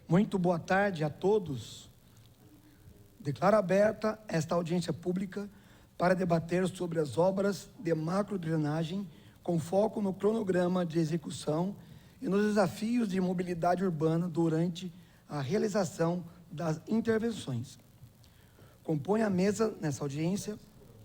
Muito boa tarde a todos. Declaro aberta esta audiência pública para debater sobre as obras de macrodrenagem com foco no cronograma de execução e nos desafios de mobilidade urbana durante a realização das intervenções. Compõe a mesa nessa audiência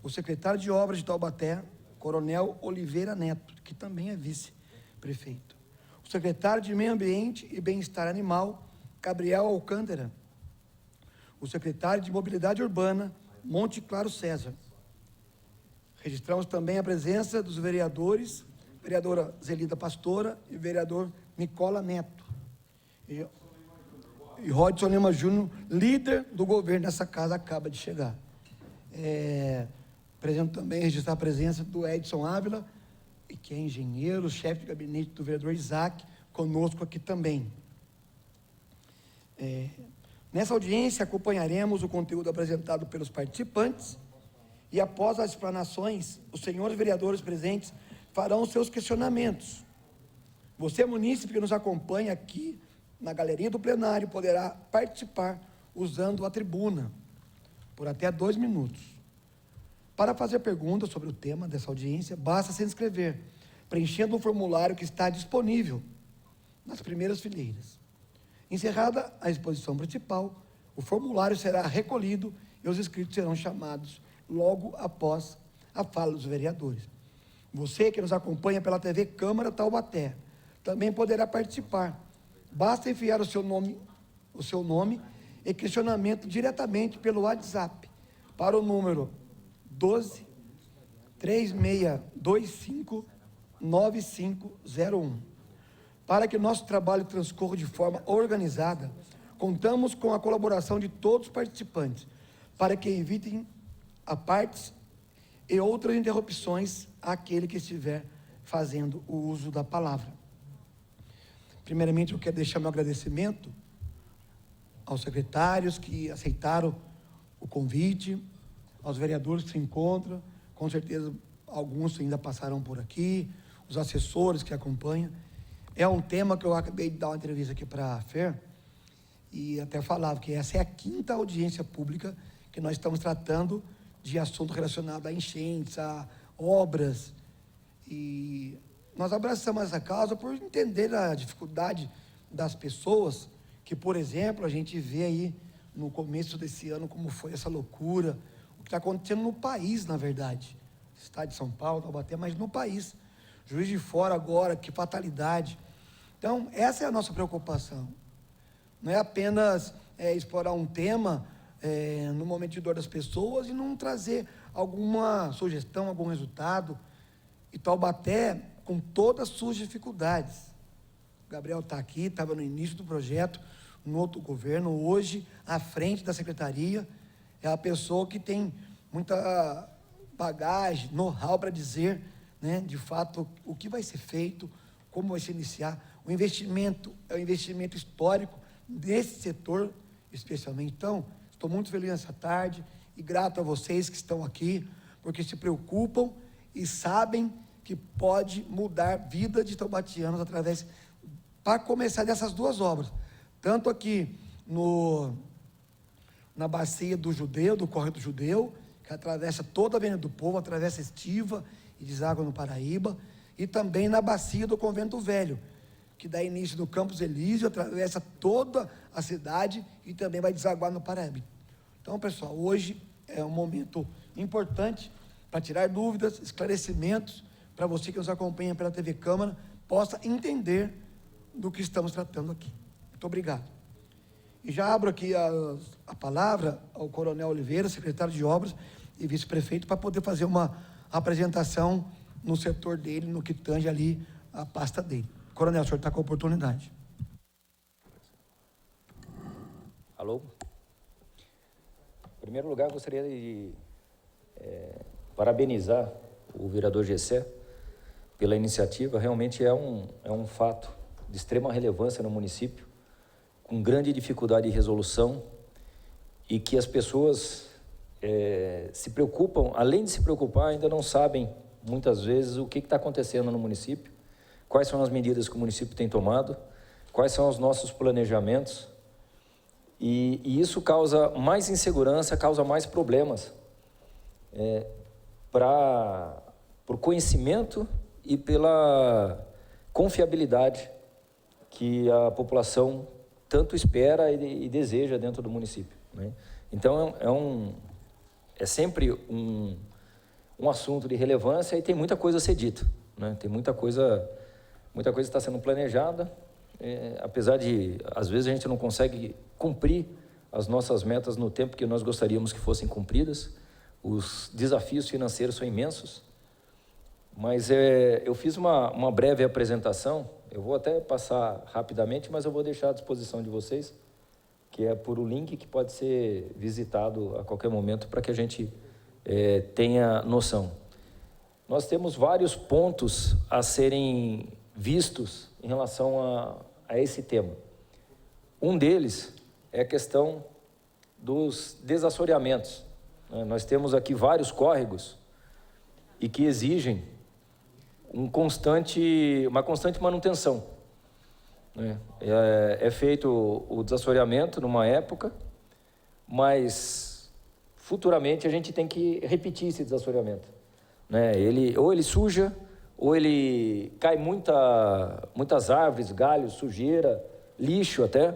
o secretário de Obras de Taubaté, Coronel Oliveira Neto, que também é vice-prefeito. O secretário de Meio Ambiente e Bem-Estar Animal, Gabriel Alcântara. O secretário de Mobilidade Urbana, Monte Claro César. Registramos também a presença dos vereadores, vereadora Zelida Pastora e vereador Nicola Neto. E Rodson Lima Júnior, líder do governo dessa casa, acaba de chegar. Presento também registrar a presença do Edson Ávila, que é engenheiro, chefe de gabinete do vereador Isaac, conosco aqui também. Nessa audiência, acompanharemos o conteúdo apresentado pelos participantes e, após as explanações, os senhores vereadores presentes farão seus questionamentos. Você, munícipe, que nos acompanha aqui na galeria do plenário, poderá participar usando a tribuna por até 2 minutos. Para fazer perguntas sobre o tema dessa audiência, basta se inscrever, preenchendo o formulário que está disponível nas primeiras fileiras. Encerrada a exposição principal, o formulário será recolhido e os inscritos serão chamados logo após a fala dos vereadores. Você que nos acompanha pela TV Câmara Taubaté também poderá participar. Basta enviar o seu nome e questionamento diretamente pelo WhatsApp para o número 12 3625 9501. Para que nosso trabalho transcorra de forma organizada, contamos com a colaboração de todos os participantes, para que evitem apartes e outras interrupções àquele que estiver fazendo o uso da palavra. Primeiramente, eu quero deixar meu agradecimento aos secretários que aceitaram o convite, aos vereadores que se encontram, com certeza alguns ainda passaram por aqui, os assessores que acompanham. É um tema que eu acabei de dar uma entrevista aqui para a FER, e até falava que essa é a 5ª audiência pública que nós estamos tratando de assunto relacionado a enchentes, a obras, e nós abraçamos essa causa por entender a dificuldade das pessoas, que, por exemplo, a gente vê aí no começo desse ano como foi essa loucura, o que está acontecendo no país, na verdade, estado de São Paulo, Taubaté, mas no país. Juiz de Fora agora, que fatalidade. Então, essa é a nossa preocupação. Não é apenas explorar um tema no momento de dor das pessoas e não trazer alguma sugestão, algum resultado. E Taubaté, com todas as suas dificuldades. O Gabriel está aqui, estava no início do projeto, no outro governo, hoje, à frente da secretaria, é a pessoa que tem muita bagagem, know-how para dizer, né, de fato, o que vai ser feito, como vai se iniciar. O investimento é um investimento histórico nesse setor, especialmente. Então, estou muito feliz nessa tarde e grato a vocês que estão aqui, porque se preocupam e sabem que pode mudar a vida de taubatianos através, para começar dessas 2 obras, tanto aqui na bacia do Judeu, do Córrego do Judeu, que atravessa toda a Avenida do Povo, atravessa Estiva e deságua no Paraíba, e também na bacia do Convento Velho, que dá início no Campos Elísio, atravessa toda a cidade e também vai desaguar no Paraíba. Então, pessoal, hoje é um momento importante para tirar dúvidas, esclarecimentos, para você que nos acompanha pela TV Câmara, possa entender do que estamos tratando aqui. Muito obrigado. E já abro aqui a palavra ao Coronel Oliveira, secretário de Obras e vice-prefeito, para poder fazer uma apresentação no setor dele, no que tange ali a pasta dele. Coronel, o senhor está com a oportunidade. Alô? Em primeiro lugar, gostaria de parabenizar o vereador Gessé pela iniciativa. Realmente é um fato de extrema relevância no município, com grande dificuldade de resolução, e que as pessoas se preocupam, além de se preocupar, ainda não sabem, muitas vezes, o que está acontecendo no município, quais são as medidas que o município tem tomado, quais são os nossos planejamentos, e isso causa mais insegurança, causa mais problemas por conhecimento e pela confiabilidade que a população tanto espera e deseja dentro do município, né? Então, é sempre um assunto de relevância e tem muita coisa a ser dita, né? Tem muita coisa está sendo planejada, apesar de, às vezes, a gente não consegue cumprir as nossas metas no tempo que nós gostaríamos que fossem cumpridas. Os desafios financeiros são imensos, mas eu fiz uma breve apresentação, eu vou até passar rapidamente, mas eu vou deixar à disposição de vocês, que é por um link que pode ser visitado a qualquer momento para que a gente tenha noção. Nós temos vários pontos a serem vistos em relação a esse tema. Um deles é a questão dos desassoreamentos. Nós temos aqui vários córregos e que exigem uma constante manutenção, né? É feito o desassoreamento numa época, mas futuramente a gente tem que repetir esse desassoreamento, né? Ou ele suja, ou ele cai muitas árvores, galhos, sujeira, lixo até,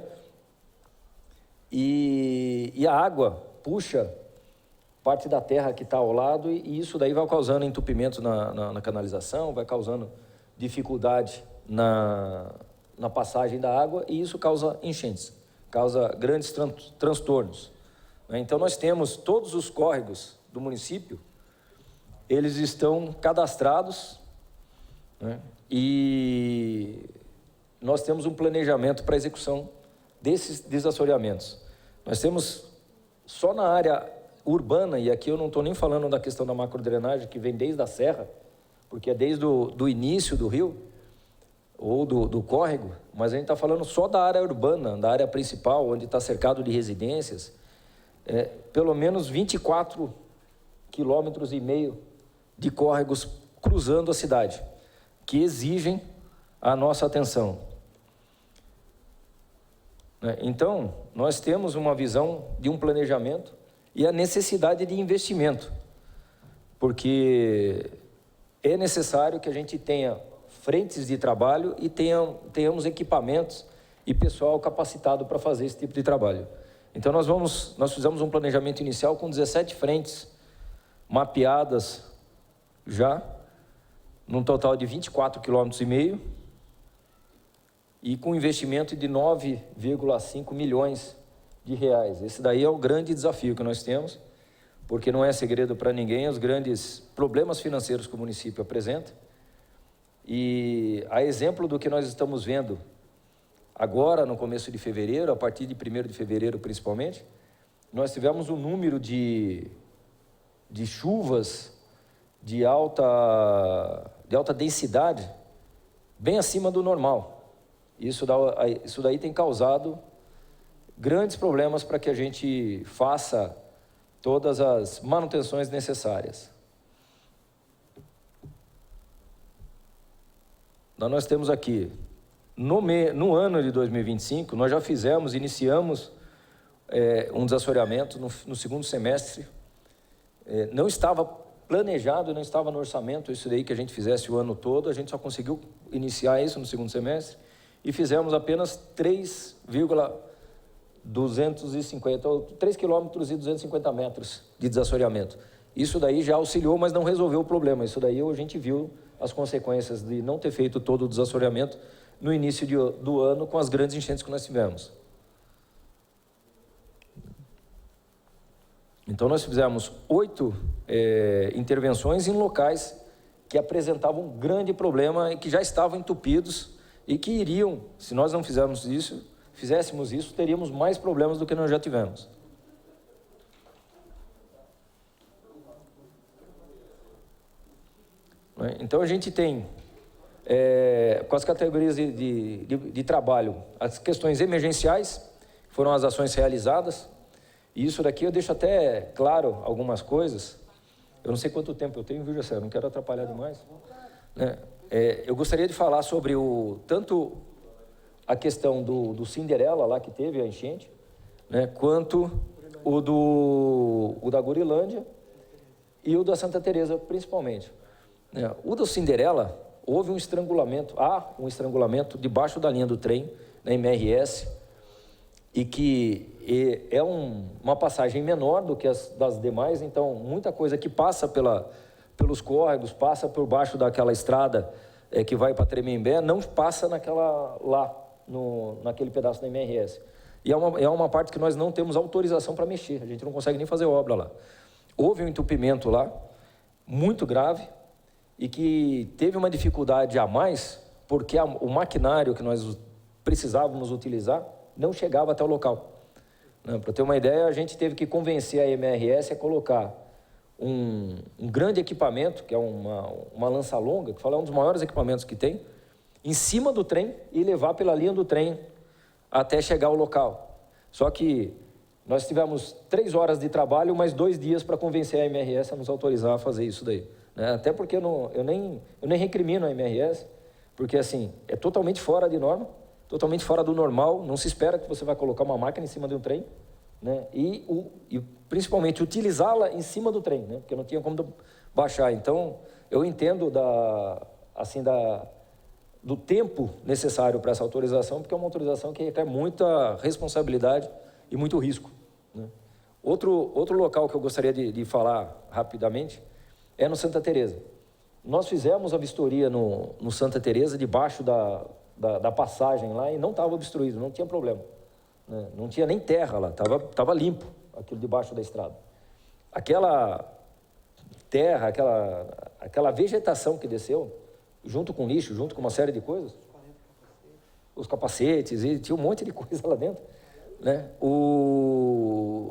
e a água puxa parte da terra que está ao lado, e isso daí vai causando entupimentos na canalização, vai causando dificuldade na passagem da água, e isso causa enchentes, causa grandes transtornos, né? Então, nós temos todos os córregos do município, eles estão cadastrados, né? E nós temos um planejamento para a execução desses desassoreamentos. Nós temos, só na área urbana, e aqui eu não estou nem falando da questão da macrodrenagem, que vem desde a serra, porque é desde do início do rio, ou do córrego, mas a gente está falando só da área urbana, da área principal, onde está cercado de residências, pelo menos 24,5 quilômetros de córregos cruzando a cidade, que exigem a nossa atenção. Então, nós temos uma visão de um planejamento e a necessidade de investimento, porque é necessário que a gente tenha frentes de trabalho e tenhamos equipamentos e pessoal capacitado para fazer esse tipo de trabalho. Então, nós fizemos um planejamento inicial com 17 frentes mapeadas já, num total de 24,5 km, e com investimento de 9,5 milhões de reais. Esse daí é o grande desafio que nós temos, porque não é segredo para ninguém os grandes problemas financeiros que o município apresenta. E a exemplo do que nós estamos vendo agora, no começo de fevereiro, a partir de 1º de fevereiro principalmente, nós tivemos um número de chuvas de alta densidade bem acima do normal. Isso daí tem causado grandes problemas para que a gente faça todas as manutenções necessárias. Nós temos aqui, no ano de 2025, nós já iniciamos um desassoreamento no segundo semestre. Não estava planejado, não estava no orçamento isso daí que a gente fizesse o ano todo, a gente só conseguiu iniciar isso no segundo semestre, e fizemos apenas 3,250 quilômetros e 250 metros de desassoreamento. Isso daí já auxiliou, mas não resolveu o problema. Isso daí a gente viu as consequências de não ter feito todo o desassoreamento no início do ano, com as grandes enchentes que nós tivemos. Então, nós fizemos 8 intervenções em locais que apresentavam um grande problema e que já estavam entupidos e que iriam, se nós não fizéssemos isso, teríamos mais problemas do que nós já tivemos. Então, a gente tem, com as categorias de trabalho, as questões emergenciais, foram as ações realizadas, e isso daqui eu deixo até claro algumas coisas. Eu não sei quanto tempo eu tenho, viu, José? Eu não quero atrapalhar demais. Né? Eu gostaria de falar sobre tanto a questão do Cinderela, lá que teve a enchente, né, quanto o da Gurilândia e o da Santa Teresa, principalmente. O do Cinderela, houve um estrangulamento, há um estrangulamento debaixo da linha do trem, na MRS, e que é uma passagem menor do que as das demais, então muita coisa que passa pelos córregos, passa por baixo daquela estrada que vai para Tremembé, não passa naquele pedaço da MRS. E é uma parte que nós não temos autorização para mexer, a gente não consegue nem fazer obra lá. Houve um entupimento lá, muito grave, e que teve uma dificuldade a mais, porque o maquinário que nós precisávamos utilizar não chegava até o local. Para ter uma ideia, a gente teve que convencer a MRS a colocar um grande equipamento, que é uma lança-longa, que fala, é um dos maiores equipamentos que tem, em cima do trem e levar pela linha do trem até chegar ao local. Só que nós tivemos 3 horas de trabalho, mais 2 dias para convencer a MRS a nos autorizar a fazer isso daí. Até porque eu nem recrimino a MRS, porque assim, é totalmente fora de norma, totalmente fora do normal, não se espera que você vai colocar uma máquina em cima de um trem, né? E principalmente utilizá-la em cima do trem, né? Porque não tinha como baixar. Então, eu entendo do tempo necessário para essa autorização, porque é uma autorização que requer muita responsabilidade e muito risco, né? Outro local que eu gostaria de falar rapidamente é no Santa Teresa. Nós fizemos a vistoria no Santa Teresa, debaixo da passagem lá, e não estava obstruído, não tinha problema, né? Não tinha nem terra lá, estava limpo aquilo debaixo da estrada. Aquela terra, aquela vegetação que desceu, junto com lixo, junto com uma série de coisas, os capacetes, e tinha um monte de coisa lá dentro, né?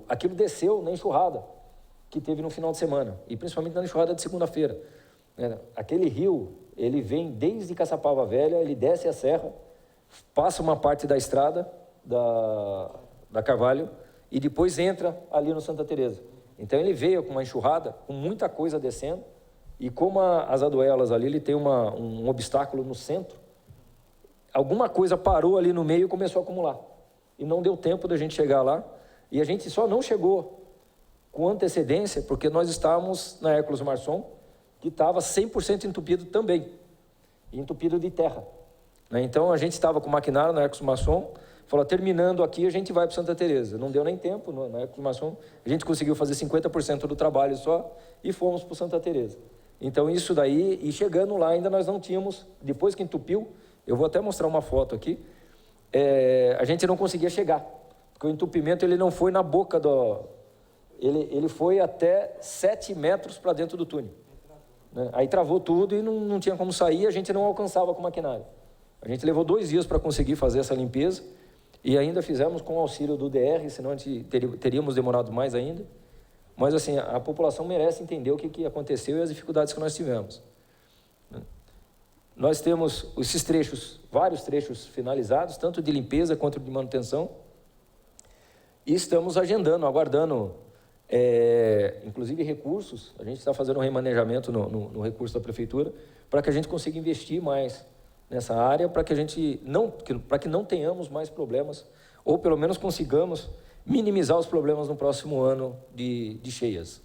Aquilo desceu na enxurrada que teve no final de semana, e principalmente na enxurrada de segunda-feira. Aquele rio, ele vem desde Caçapava Velha, ele desce a serra, passa uma parte da estrada da Carvalho e depois entra ali no Santa Teresa. Então ele veio com uma enxurrada, com muita coisa descendo, e como as aduelas ali, ele tem um obstáculo no centro, alguma coisa parou ali no meio e começou a acumular. E não deu tempo da gente chegar lá, e a gente só não chegou com antecedência, porque nós estávamos na Hércules Marçom, que estava 100% entupido também, entupido de terra. Então, a gente estava com o maquinário na Hércules Marçom, falou, terminando aqui, a gente vai para Santa Teresa. Não deu nem tempo, na Hércules Marçom, a gente conseguiu fazer 50% do trabalho só, e fomos para Santa Teresa. Então, isso daí, e chegando lá, ainda nós não tínhamos, depois que entupiu, eu vou até mostrar uma foto aqui, a gente não conseguia chegar, porque o entupimento, ele não foi na boca ele foi até 7 metros para dentro do túnel. Aí travou tudo e não tinha como sair, a gente não alcançava com o maquinário. A gente levou 2 dias para conseguir fazer essa limpeza e ainda fizemos com o auxílio do DR, senão a gente teríamos demorado mais ainda. Mas assim, a população merece entender o que aconteceu e as dificuldades que nós tivemos. Nós temos esses trechos, vários trechos finalizados, tanto de limpeza quanto de manutenção, e estamos agendando, aguardando, inclusive recursos. A gente está fazendo um remanejamento no recurso da prefeitura para que a gente consiga investir mais nessa área, para que não tenhamos mais problemas, ou pelo menos consigamos minimizar os problemas no próximo ano de cheias.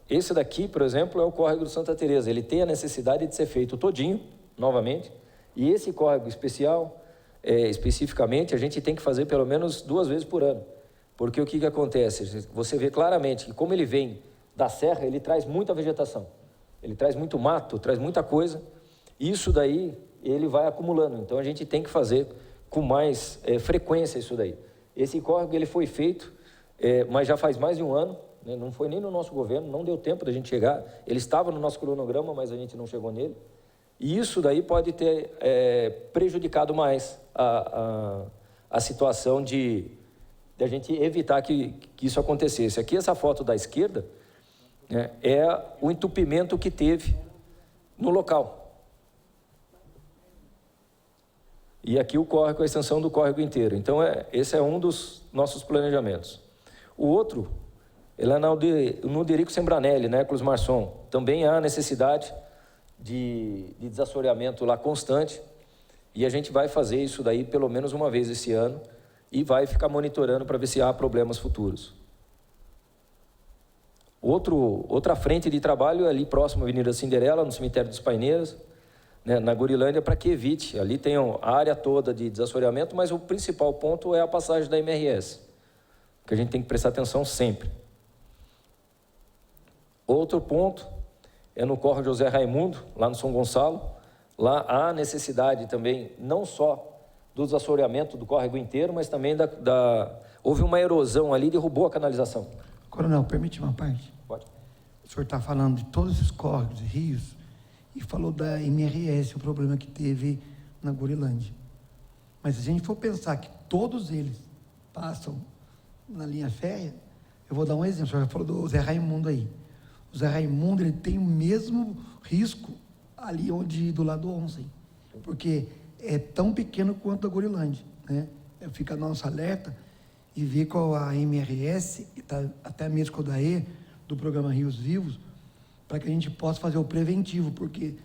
Esse daqui, por exemplo, é o córrego do Santa Teresa. Ele tem a necessidade de ser feito todinho, novamente, e esse córrego especial, especificamente, a gente tem que fazer pelo menos 2 vezes por ano, porque o que acontece? Você vê claramente que como ele vem da serra, ele traz muita vegetação, ele traz muito mato, traz muita coisa, e isso daí ele vai acumulando, então a gente tem que fazer com mais frequência isso daí. Esse córrego ele foi feito, mas já faz mais de 1 ano, né? Não foi nem no nosso governo, não deu tempo da gente chegar, ele estava no nosso cronograma, mas a gente não chegou nele, e isso daí pode ter prejudicado mais a situação de a gente evitar que isso acontecesse. Aqui essa foto da esquerda né, é o entupimento que teve no local. E aqui o córrego, a extensão do córrego inteiro. Então, esse é um dos nossos planejamentos. O outro, ele é no Derico Sembranelli, né, Cruz Marçom. Também há necessidade de desassoreamento lá constante, e a gente vai fazer isso daí pelo menos uma vez esse ano, e vai ficar monitorando para ver se há problemas futuros. Outra frente de trabalho é ali próximo à Avenida Cinderela, no cemitério dos Paineiras, né, na Gurilândia, para que evite. Ali tem a área toda de desassoreamento, mas o principal ponto é a passagem da MRS, que a gente tem que prestar atenção sempre. Outro ponto é no córrego José Raimundo, lá no São Gonçalo. Lá há necessidade também, não só do desassoreamento do córrego inteiro, mas também houve uma erosão ali, derrubou a canalização. Coronel, permite uma parte? Pode. O senhor está falando de todos esses córregos e rios e falou da MRS, o problema que teve na Gurilândia. Mas se a gente for pensar que todos eles passam na linha férrea, eu vou dar um exemplo. O senhor já falou do Zé Raimundo aí. O Zé Raimundo, ele tem o mesmo risco ali do lado do Onsen, porque é tão pequeno quanto a Gurilândia, né? Fica a nossa alerta e ver qual a MRS, até mesmo com o DAE, do programa Rios Vivos, para que a gente possa fazer o preventivo, porque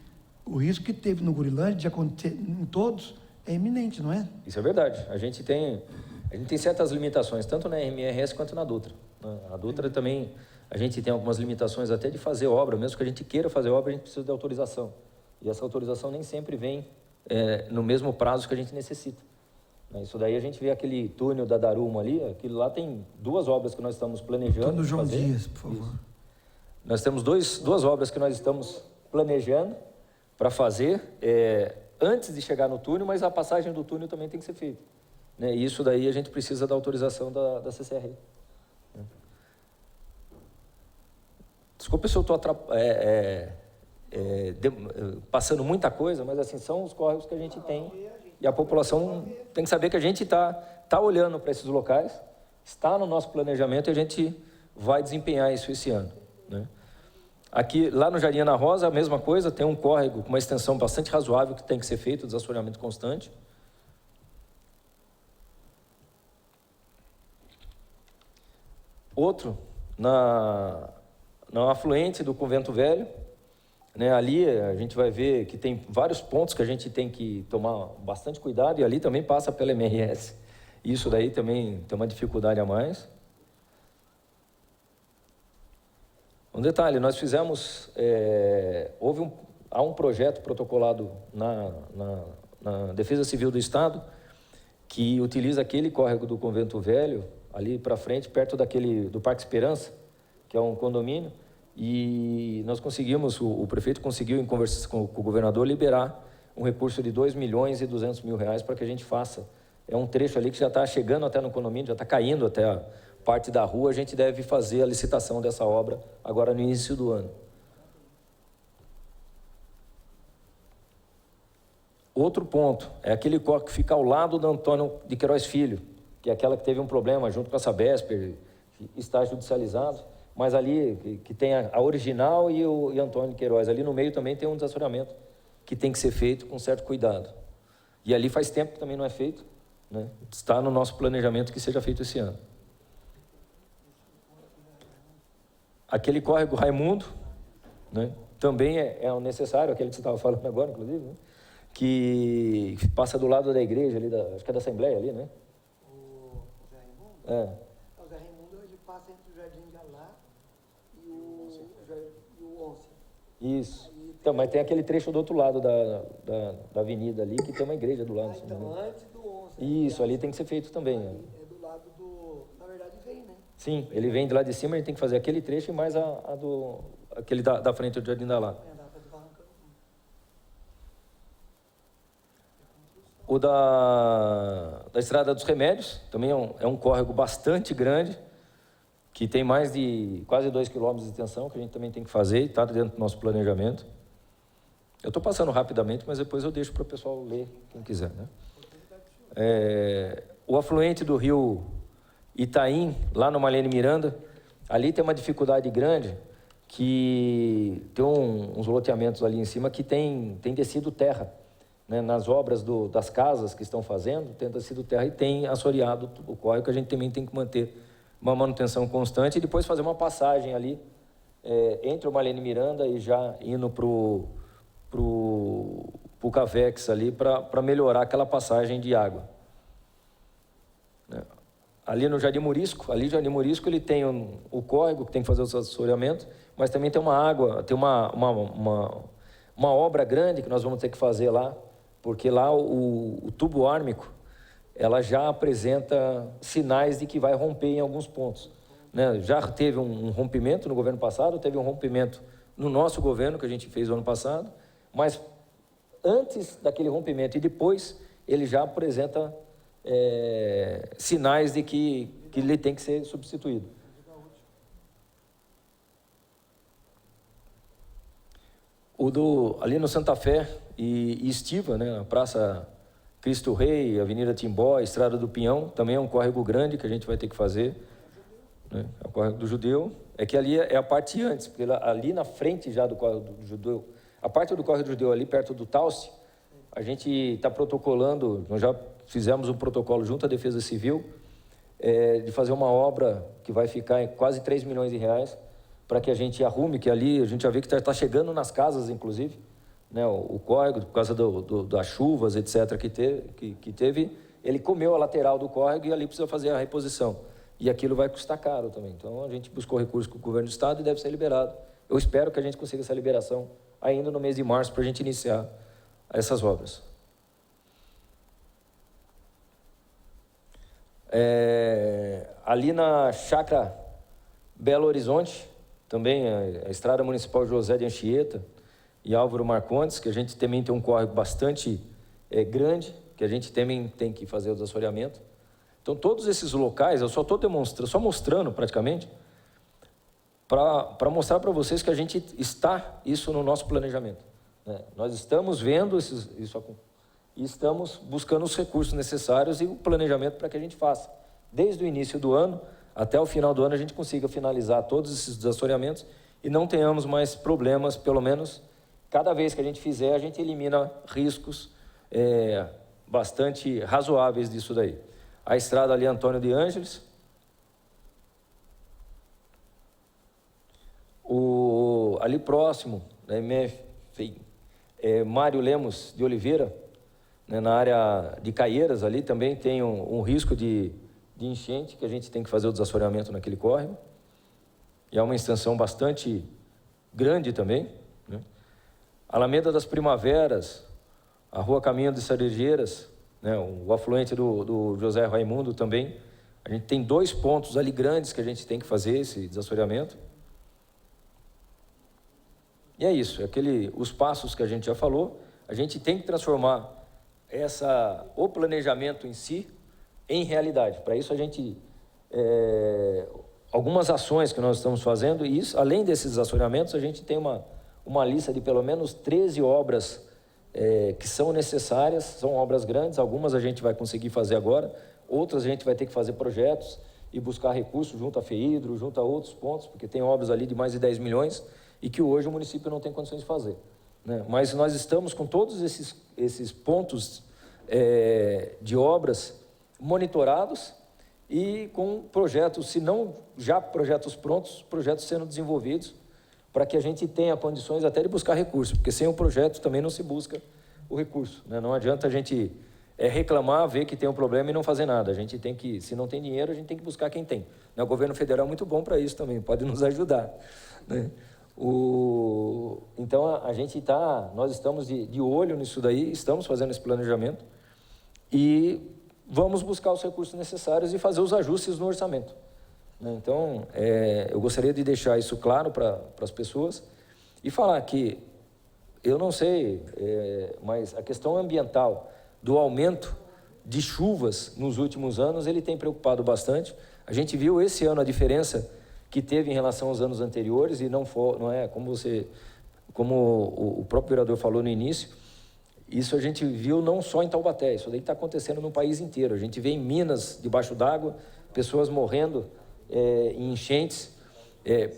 o risco que teve no Gurilândia de acontecer em todos é iminente, não é? Isso é verdade. A gente tem certas limitações, tanto na MRS quanto na Dutra. A Dutra também, a gente tem algumas limitações até de fazer obra, mesmo que a gente queira fazer obra, a gente precisa de autorização. E essa autorização nem sempre vem no mesmo prazo que a gente necessita. Isso daí a gente vê aquele túnel da Daruma ali, aquilo lá tem 2 obras que nós estamos planejando. Túnel João Dias, por favor. Isso. Nós temos duas obras que nós estamos planejando para fazer antes de chegar no túnel, mas a passagem do túnel também tem que ser feita. Né? E isso daí a gente precisa da autorização da CCR. Desculpa se eu estou passando muita coisa, mas assim, são os córregos que a gente tem e a população tem que saber que a gente está olhando para esses locais, está no nosso planejamento e a gente vai desempenhar isso esse ano. Né? Aqui, lá no Jardim Ana Rosa, a mesma coisa, tem um córrego com uma extensão bastante razoável que tem que ser feito, desassoreamento constante. Outro, no afluente do Convento Velho, né, ali a gente vai ver que tem vários pontos que a gente tem que tomar bastante cuidado e ali também passa pela MRS. Isso daí também tem uma dificuldade a mais. Um detalhe, nós fizemos, há um projeto protocolado na Defesa Civil do Estado que utiliza aquele córrego do Convento Velho, ali para frente, perto do Parque Esperança, que é um condomínio, e nós conseguimos, o prefeito conseguiu, em conversa com o governador, liberar um recurso de R$2.200.000 para que a gente faça. É um trecho ali que já está chegando até no condomínio, já está caindo até a parte da rua, a gente deve fazer a licitação dessa obra agora no início do ano. Outro ponto, é aquele córrego que fica ao lado do Antônio de Queiroz Filho, que é aquela que teve um problema junto com a Sabesp, está judicializado, mas ali que tem a original e Antônio de Queiroz, ali no meio também tem um desassoreamento que tem que ser feito com certo cuidado. E ali faz tempo que também não é feito, né? Está no nosso planejamento que seja feito esse ano. Aquele córrego Raimundo, né? Também é necessário, aquele que você estava falando agora, inclusive, né? Que passa do lado da igreja, ali acho que é da Assembleia ali, né? O Zé Raimundo? O Zé Raimundo, ele passa entre o Jardim de Alá e o Once. Isso. Então, mas tem aquele trecho do outro lado da avenida ali, que tem uma igreja do lado. Então, antes do Once. Isso, ali tem que ser feito também. É do lado na verdade, vem, né? Sim, ele vem de lá de cima, a gente tem que fazer aquele trecho e mais aquele da frente do Jardim da Lá. O da Estrada dos Remédios, também é um córrego bastante grande, que tem mais de quase 2 quilômetros de extensão, que a gente também tem que fazer e está dentro do nosso planejamento. Eu estou passando rapidamente, mas depois eu deixo para o pessoal ler, quem quiser. Né? O afluente do rio Itaim, lá no Marlene Miranda, ali tem uma dificuldade grande, que tem uns loteamentos ali em cima que tem descido terra, né? Nas obras das casas que estão fazendo, tem descido terra e tem assoreado o córrego, que a gente também tem que manter uma manutenção constante e depois fazer uma passagem ali entre o Marlene Miranda e já indo para o Cavex ali, para melhorar aquela passagem de água. Ali no Jardim Morisco, ele tem o córrego, que tem que fazer o assoreamento, mas também tem uma água, tem uma obra grande que nós vamos ter que fazer lá, porque lá o tubo ármico, ela já apresenta sinais de que vai romper em alguns pontos, né? Já teve um rompimento no governo passado, teve um rompimento no nosso governo, que a gente fez no ano passado, mas antes daquele rompimento e depois, ele já apresenta sinais de que ele tem que ser substituído. Ali no Santa Fé e Estiva, né, na Praça Cristo Rei, Avenida Timbó, Estrada do Pinhão, também é um córrego grande que a gente vai ter que fazer, né? É o córrego do Judeu. É que ali é a parte antes, porque ali na frente já do córrego do Judeu, a parte do córrego do Judeu ali perto do Tauste, a gente está protocolando, nós já fizemos um protocolo junto à Defesa Civil, de fazer uma obra que vai ficar em quase 3 milhões de reais, para que a gente arrume, que ali a gente já vê que está chegando nas casas, inclusive, né, o córrego, por causa das chuvas, etc., que teve, ele comeu a lateral do córrego e ali precisa fazer a reposição. E aquilo vai custar caro também. Então, a gente buscou recurso com o governo do estado e deve ser liberado. Eu espero que a gente consiga essa liberação ainda no mês de março, para a gente iniciar essas obras. Ali na Chácara Belo Horizonte, também a Estrada Municipal José de Anchieta e Álvaro Marcondes, que a gente também tem um córrego bastante grande, que a gente também tem que fazer o desassoreamento. Então, todos esses locais, eu só estou mostrando praticamente, para mostrar para vocês que a gente está isso no nosso planejamento, né? Nós estamos vendo isso e estamos buscando os recursos necessários e o planejamento para que a gente faça. Desde o início do ano até o final do ano a gente consiga finalizar todos esses desassoreamentos e não tenhamos mais problemas, pelo menos cada vez que a gente fizer, a gente elimina riscos bastante razoáveis disso daí. A estrada ali, Antônio de Ângeles. Ali próximo, da Mário Lemos de Oliveira, né, na área de Caieiras, ali também tem um risco de enchente, que a gente tem que fazer o desassoreamento naquele córrego. E é uma extensão bastante grande também, né? Alameda das Primaveras, a Rua Caminho de Cerejeiras, né, o afluente do José Raimundo também. A gente tem 2 pontos ali grandes que a gente tem que fazer esse desassoreamento. E é isso, os passos que a gente já falou, a gente tem que transformar o planejamento em si em realidade. Para isso a gente, algumas ações que nós estamos fazendo, e isso, além desses desassoreamentos, a gente tem uma lista de pelo menos 13 obras que são necessárias, são obras grandes, algumas a gente vai conseguir fazer agora, outras a gente vai ter que fazer projetos e buscar recursos junto à FEIDRO, junto a outros pontos, porque tem obras ali de mais de 10 milhões e que hoje o município não tem condições de fazer, né? Mas nós estamos com todos esses pontos de obras monitorados e com projetos, se não já projetos prontos, projetos sendo desenvolvidos, para que a gente tenha condições até de buscar recursos, porque sem o projeto também não se busca o recurso, né? Não adianta a gente reclamar, ver que tem um problema e não fazer nada. A gente tem que, se não tem dinheiro, a gente tem que buscar quem tem, né? O governo federal é muito bom para isso também, pode nos ajudar, né? Então, nós estamos de olho nisso daí, estamos fazendo esse planejamento e vamos buscar os recursos necessários e fazer os ajustes no orçamento, né? Então, eu gostaria de deixar isso claro para as pessoas e falar que, eu não sei, mas a questão ambiental do aumento de chuvas nos últimos anos, ele tem preocupado bastante. A gente viu esse ano a diferença que teve em relação aos anos anteriores e não é como o próprio vereador falou no início. Isso a gente viu não só em Taubaté, isso daí está acontecendo no país inteiro. A gente vê em Minas, debaixo d'água, pessoas morrendo em enchentes,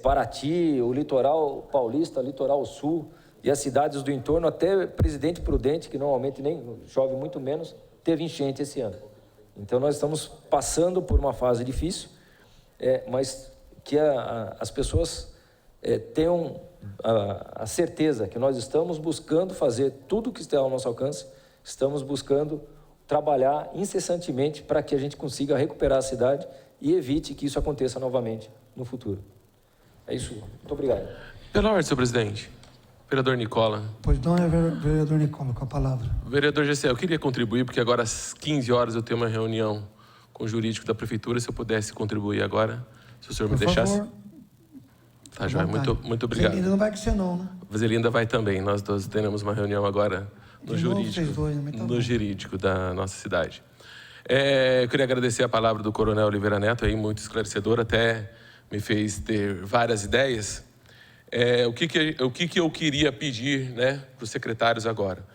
Paraty, o litoral paulista, litoral sul e as cidades do entorno, até Presidente Prudente, que normalmente nem chove muito menos, teve enchente esse ano. Então nós estamos passando por uma fase difícil, mas que as pessoas tenham a certeza que nós estamos buscando fazer tudo o que está ao nosso alcance, estamos buscando trabalhar incessantemente para que a gente consiga recuperar a cidade e evite que isso aconteça novamente no futuro. É isso. Muito obrigado. Pela ordem, senhor presidente. Vereador Nicola. Pois não, vereador Nicola, com a palavra. Vereador Gessé, eu queria contribuir, porque agora às 15 horas eu tenho uma reunião com o jurídico da prefeitura, se eu pudesse contribuir agora, se o senhor me deixasse. Por favor. Tá, joia. Muito obrigado. Zelinda não vai com você não, né? Zelinda vai também. Nós dois teremos uma reunião agora no jurídico da nossa cidade. Eu queria agradecer a palavra do Coronel Oliveira Neto, aí, muito esclarecedor, até me fez ter várias ideias. O que eu queria pedir, né, para os secretários agora?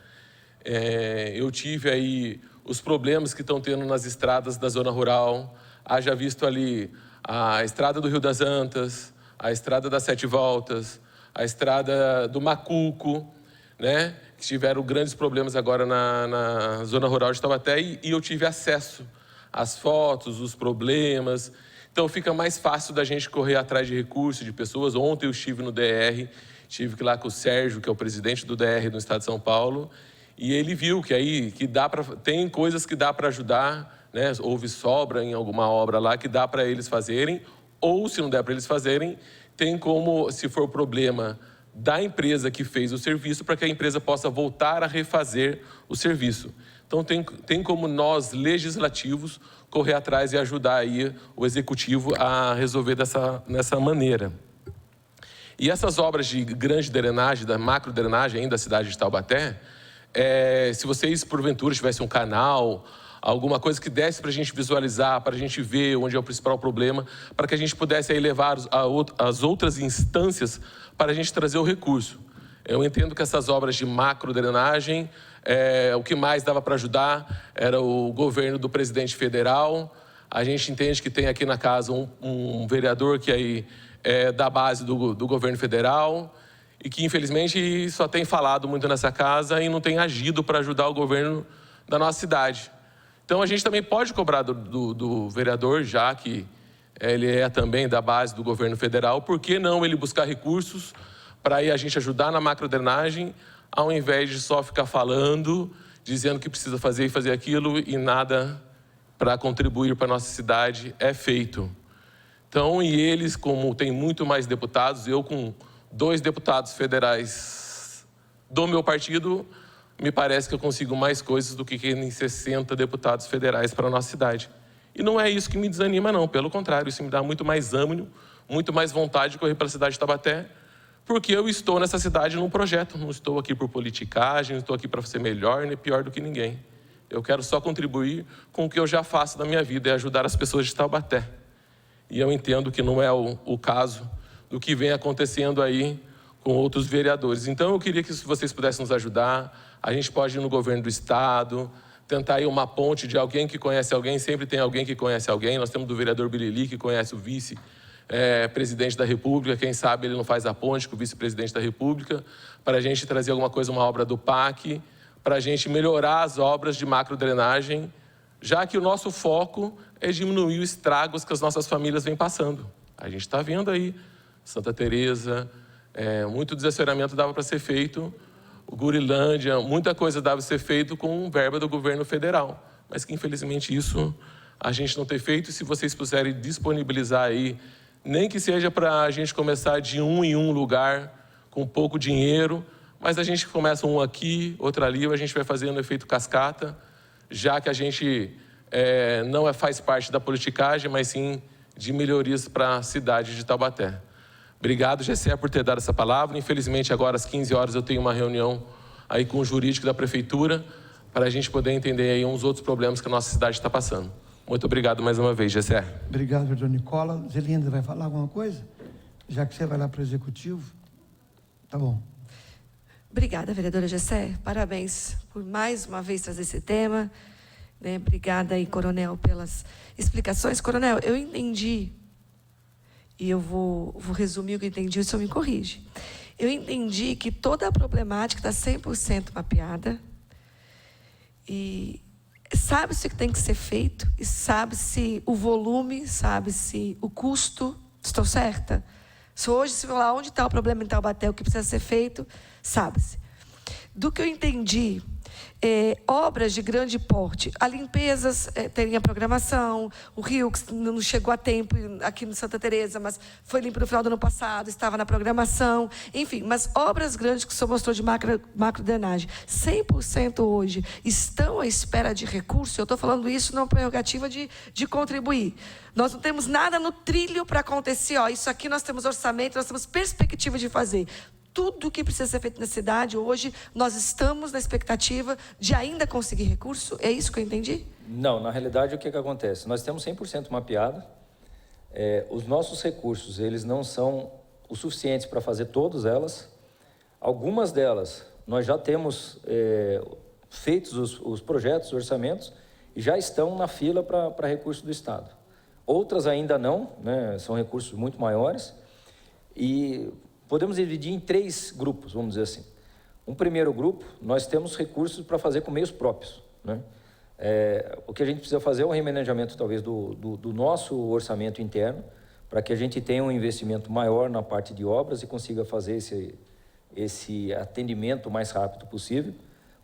Eu tive aí os problemas que estão tendo nas estradas da zona rural, haja visto ali a estrada do Rio das Antas, a estrada das Sete Voltas, a estrada do Macuco, né, que tiveram grandes problemas agora na zona rural de Taubaté, e eu tive acesso às fotos, os problemas. Então fica mais fácil da gente correr atrás de recursos, de pessoas. Ontem eu estive no DR, estive lá com o Sérgio, que é o presidente do DR no estado de São Paulo, e ele viu que tem coisas que dá para ajudar, né? Houve sobra em alguma obra lá que dá para eles fazerem, ou se não der para eles fazerem, tem como, se for problema da empresa que fez o serviço, para que a empresa possa voltar a refazer o serviço. Então tem como nós, legislativos, correr atrás e ajudar aí o executivo a resolver nessa maneira. E essas obras de grande drenagem, da macro drenagem ainda da cidade de Taubaté, se vocês porventura tivessem um canal, alguma coisa que desse para a gente visualizar, para a gente ver onde é o principal problema, para que a gente pudesse aí levar as outras instâncias para a gente trazer o recurso. Eu entendo que essas obras de macro drenagem, o que mais dava para ajudar era o governo do presidente federal. A gente entende que tem aqui na casa um vereador que aí é da base do governo federal e que infelizmente só tem falado muito nessa casa e não tem agido para ajudar o governo da nossa cidade. Então a gente também pode cobrar do vereador, já que ele é também da base do governo federal, por que não ele buscar recursos para aí a gente ajudar na macrodrenagem, ao invés de só ficar falando, dizendo que precisa fazer e fazer aquilo e nada para contribuir para a nossa cidade é feito. Então, e eles, como tem muito mais deputados, eu com 2 deputados federais do meu partido, me parece que eu consigo mais coisas do que em 60 deputados federais para a nossa cidade. E não é isso que me desanima, não. Pelo contrário, isso me dá muito mais ânimo, muito mais vontade de correr para a cidade de Taubaté, porque eu estou nessa cidade num projeto. Não estou aqui por politicagem, não estou aqui para ser melhor nem pior do que ninguém. Eu quero só contribuir com o que eu já faço na minha vida, é ajudar as pessoas de Taubaté. E eu entendo que não é o caso do que vem acontecendo aí com outros vereadores. Então, eu queria que vocês pudessem nos ajudar. A gente pode ir no governo do estado, tentar ir uma ponte de alguém que conhece alguém. Sempre tem alguém que conhece alguém. Nós temos do vereador Bilili, que conhece o vice-presidente da República. Quem sabe ele não faz a ponte com o vice-presidente da República, para a gente trazer alguma coisa, uma obra do PAC, para a gente melhorar as obras de macrodrenagem, já que o nosso foco é diminuir os estragos que as nossas famílias vêm passando. A gente está vendo aí, Santa Teresa, muito desassoreamento dava para ser feito, o Gurilândia, muita coisa dava para ser feito com verba do governo federal, mas que infelizmente isso a gente não tem feito. E se vocês puderem disponibilizar aí, nem que seja para a gente começar de um em um lugar, com pouco dinheiro, mas a gente começa um aqui, outro ali, a gente vai fazendo o efeito cascata, já que a gente não faz parte da politicagem, mas sim de melhorias para a cidade de Taubaté. Obrigado, Gessé, por ter dado essa palavra. Infelizmente, agora às 15 horas eu tenho uma reunião aí com o jurídico da prefeitura para a gente poder entender aí uns outros problemas que a nossa cidade está passando. Muito obrigado mais uma vez, Gessé. Obrigado, vereador Nicola. Zelinda, vai falar alguma coisa? Já que você vai lá para o executivo. Tá bom. Obrigada, vereadora Gessé. Parabéns por mais uma vez trazer esse tema. Obrigada aí, coronel, pelas explicações. Coronel, eu entendi e eu vou resumir o que eu entendi, o senhor me corrige. Eu entendi que toda a problemática está 100% mapeada, e sabe-se o que tem que ser feito, e sabe-se o volume, sabe-se o custo. Estou certa? Se hoje se falar onde está o problema em Taubaté, o que precisa ser feito, sabe-se. Do que eu entendi, obras de grande porte, a limpezas tem a programação, o rio que não chegou a tempo aqui no Santa Teresa, mas foi limpo no final do ano passado, estava na programação, enfim, mas obras grandes que o senhor mostrou de macrodrenagem, 100% hoje estão à espera de recurso. Eu estou falando isso numa prerrogativa de contribuir. Nós não temos nada no trilho para acontecer, isso aqui nós temos orçamento, nós temos perspectiva de fazer. Tudo o que precisa ser feito na cidade, hoje, nós estamos na expectativa de ainda conseguir recurso? É isso que eu entendi? Não, na realidade, o que acontece? Nós temos 100% mapeado. Os nossos recursos, eles não são o suficientes para fazer todas elas. Algumas delas, nós já temos feitos os projetos, os orçamentos, e já estão na fila para recurso do Estado. Outras ainda não, né? São recursos muito maiores. E podemos dividir em 3 grupos, vamos dizer assim. Um primeiro grupo, nós temos recursos para fazer com meios próprios, né? O que a gente precisa fazer é um remanejamento, talvez, do nosso orçamento interno, para que a gente tenha um investimento maior na parte de obras e consiga fazer esse atendimento o mais rápido possível.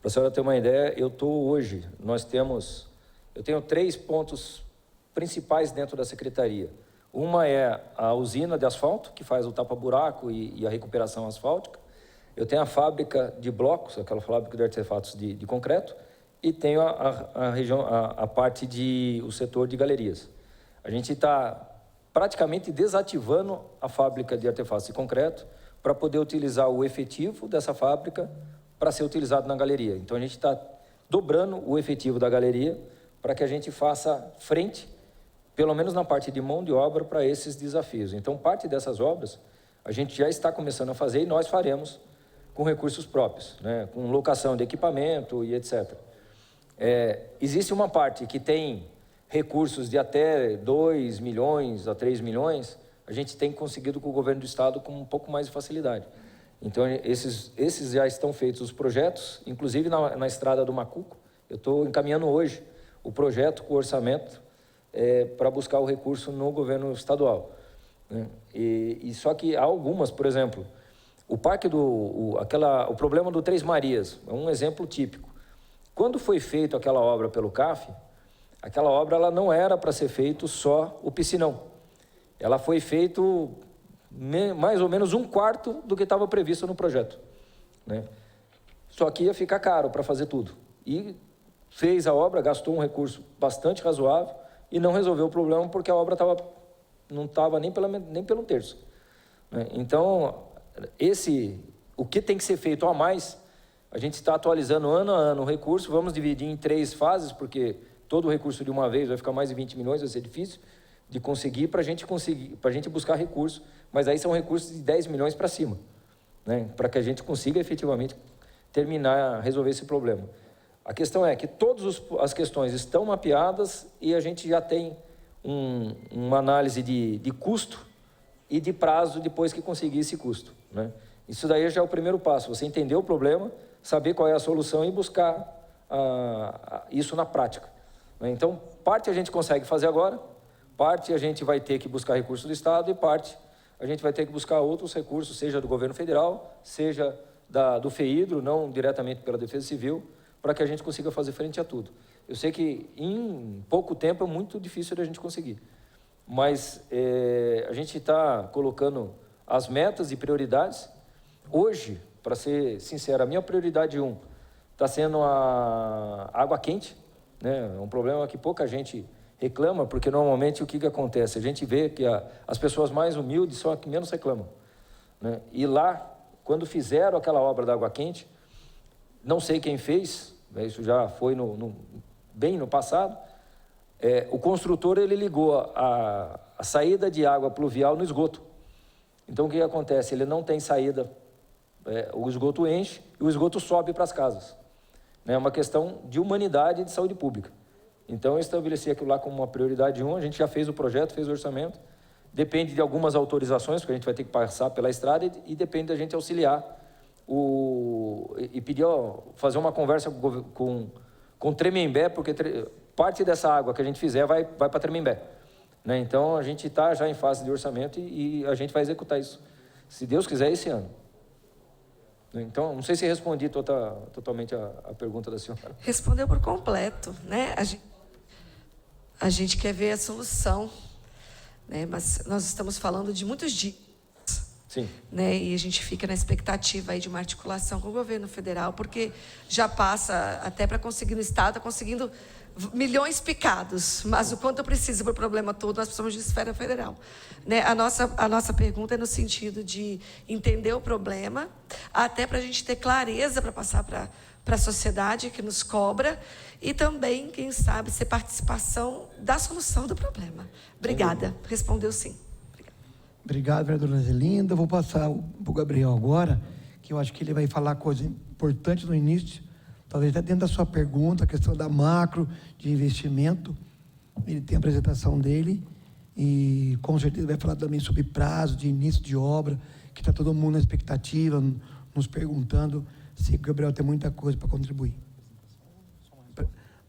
Para a senhora ter uma ideia, eu tenho 3 pontos principais dentro da secretaria. Uma é a usina de asfalto, que faz o tapa-buraco e a recuperação asfáltica. Eu tenho a fábrica de blocos, aquela fábrica de artefatos de concreto, e tenho a parte o setor de galerias. A gente está praticamente desativando a fábrica de artefatos de concreto para poder utilizar o efetivo dessa fábrica para ser utilizado na galeria. Então, a gente está dobrando o efetivo da galeria para que a gente faça frente, pelo menos na parte de mão de obra, para esses desafios. Então, parte dessas obras a gente já está começando a fazer e nós faremos com recursos próprios, né? Com locação de equipamento e etc. Existe uma parte que tem recursos de até 2 milhões a 3 milhões, a gente tem conseguido com o governo do Estado com um pouco mais de facilidade. Então, esses já estão feitos os projetos, inclusive na estrada do Macuco. Eu estou encaminhando hoje o projeto com o orçamento para buscar o recurso no governo estadual, né? E só que há algumas, por exemplo, o parque o problema do Três Marias é um exemplo típico. Quando foi feita aquela obra pelo CAF, aquela obra ela não era para ser feito só o piscinão. Ela foi feito mais ou menos 1/4 do que estava previsto no projeto, né? Só que ia ficar caro para fazer tudo. E fez a obra, gastou um recurso bastante razoável, e não resolveu o problema porque a obra não estava nem pelo terço, né? Então, o que tem que ser feito a mais, a gente está atualizando ano a ano o recurso, vamos dividir em 3 fases, porque todo o recurso de uma vez vai ficar mais de 20 milhões, vai ser difícil de conseguir para a gente buscar recurso, mas aí são recursos de 10 milhões para cima, né? Para que a gente consiga efetivamente resolver esse problema. A questão é que todas as questões estão mapeadas e a gente já tem uma análise de custo e de prazo depois que conseguir esse custo, né? Isso daí já é o primeiro passo, você entender o problema, saber qual é a solução e buscar isso na prática, né? Então, parte a gente consegue fazer agora, parte a gente vai ter que buscar recursos do Estado e parte a gente vai ter que buscar outros recursos, seja do governo federal, seja do FEIDRO, não diretamente pela Defesa Civil, para que a gente consiga fazer frente a tudo. Eu sei que em pouco tempo é muito difícil de a gente conseguir, mas a gente está colocando as metas e prioridades. Hoje, para ser sincero, a minha prioridade 1 está sendo a água quente, né? É um problema que pouca gente reclama, porque normalmente o que acontece? A gente vê que as pessoas mais humildes são as que menos reclamam, né? E lá, quando fizeram aquela obra da água quente, não sei quem fez, isso já foi bem no passado, o construtor ele ligou a saída de água pluvial no esgoto. Então, o que acontece? Ele não tem saída, o esgoto enche e o esgoto sobe para as casas. É uma questão de humanidade e de saúde pública. Então, eu estabeleci aquilo lá como uma prioridade 1, a gente já fez o projeto, fez o orçamento, depende de algumas autorizações, porque a gente vai ter que passar pela estrada, e depende da gente auxiliar e pedir, fazer uma conversa com Tremembé, porque parte dessa água que a gente fizer vai para Tremembé, né? Então, a gente está já em fase de orçamento e a gente vai executar isso, se Deus quiser, esse ano. Então, não sei se respondi totalmente a pergunta da senhora. Respondeu por completo, né? A gente quer ver a solução, né? Mas nós estamos falando de muitos dias. Sim. Né? E a gente fica na expectativa aí de uma articulação com o governo federal, porque já passa até para conseguir no Estado, está conseguindo milhões picados, mas o quanto precisa para o problema todo, nós precisamos de esfera federal. Né? A nossa pergunta é no sentido de entender o problema, até para a gente ter clareza para passar para a sociedade que nos cobra, e também, quem sabe, ser participação da solução do problema. Obrigada. Respondeu sim. Obrigado, vereadora Zelinda. Vou passar para o Gabriel agora, que eu acho que ele vai falar coisa importante no início, talvez até dentro da sua pergunta, a questão da macro, de investimento. Ele tem a apresentação dele e, com certeza, vai falar também sobre prazo de início de obra, que está todo mundo na expectativa, nos perguntando se o Gabriel tem muita coisa para contribuir.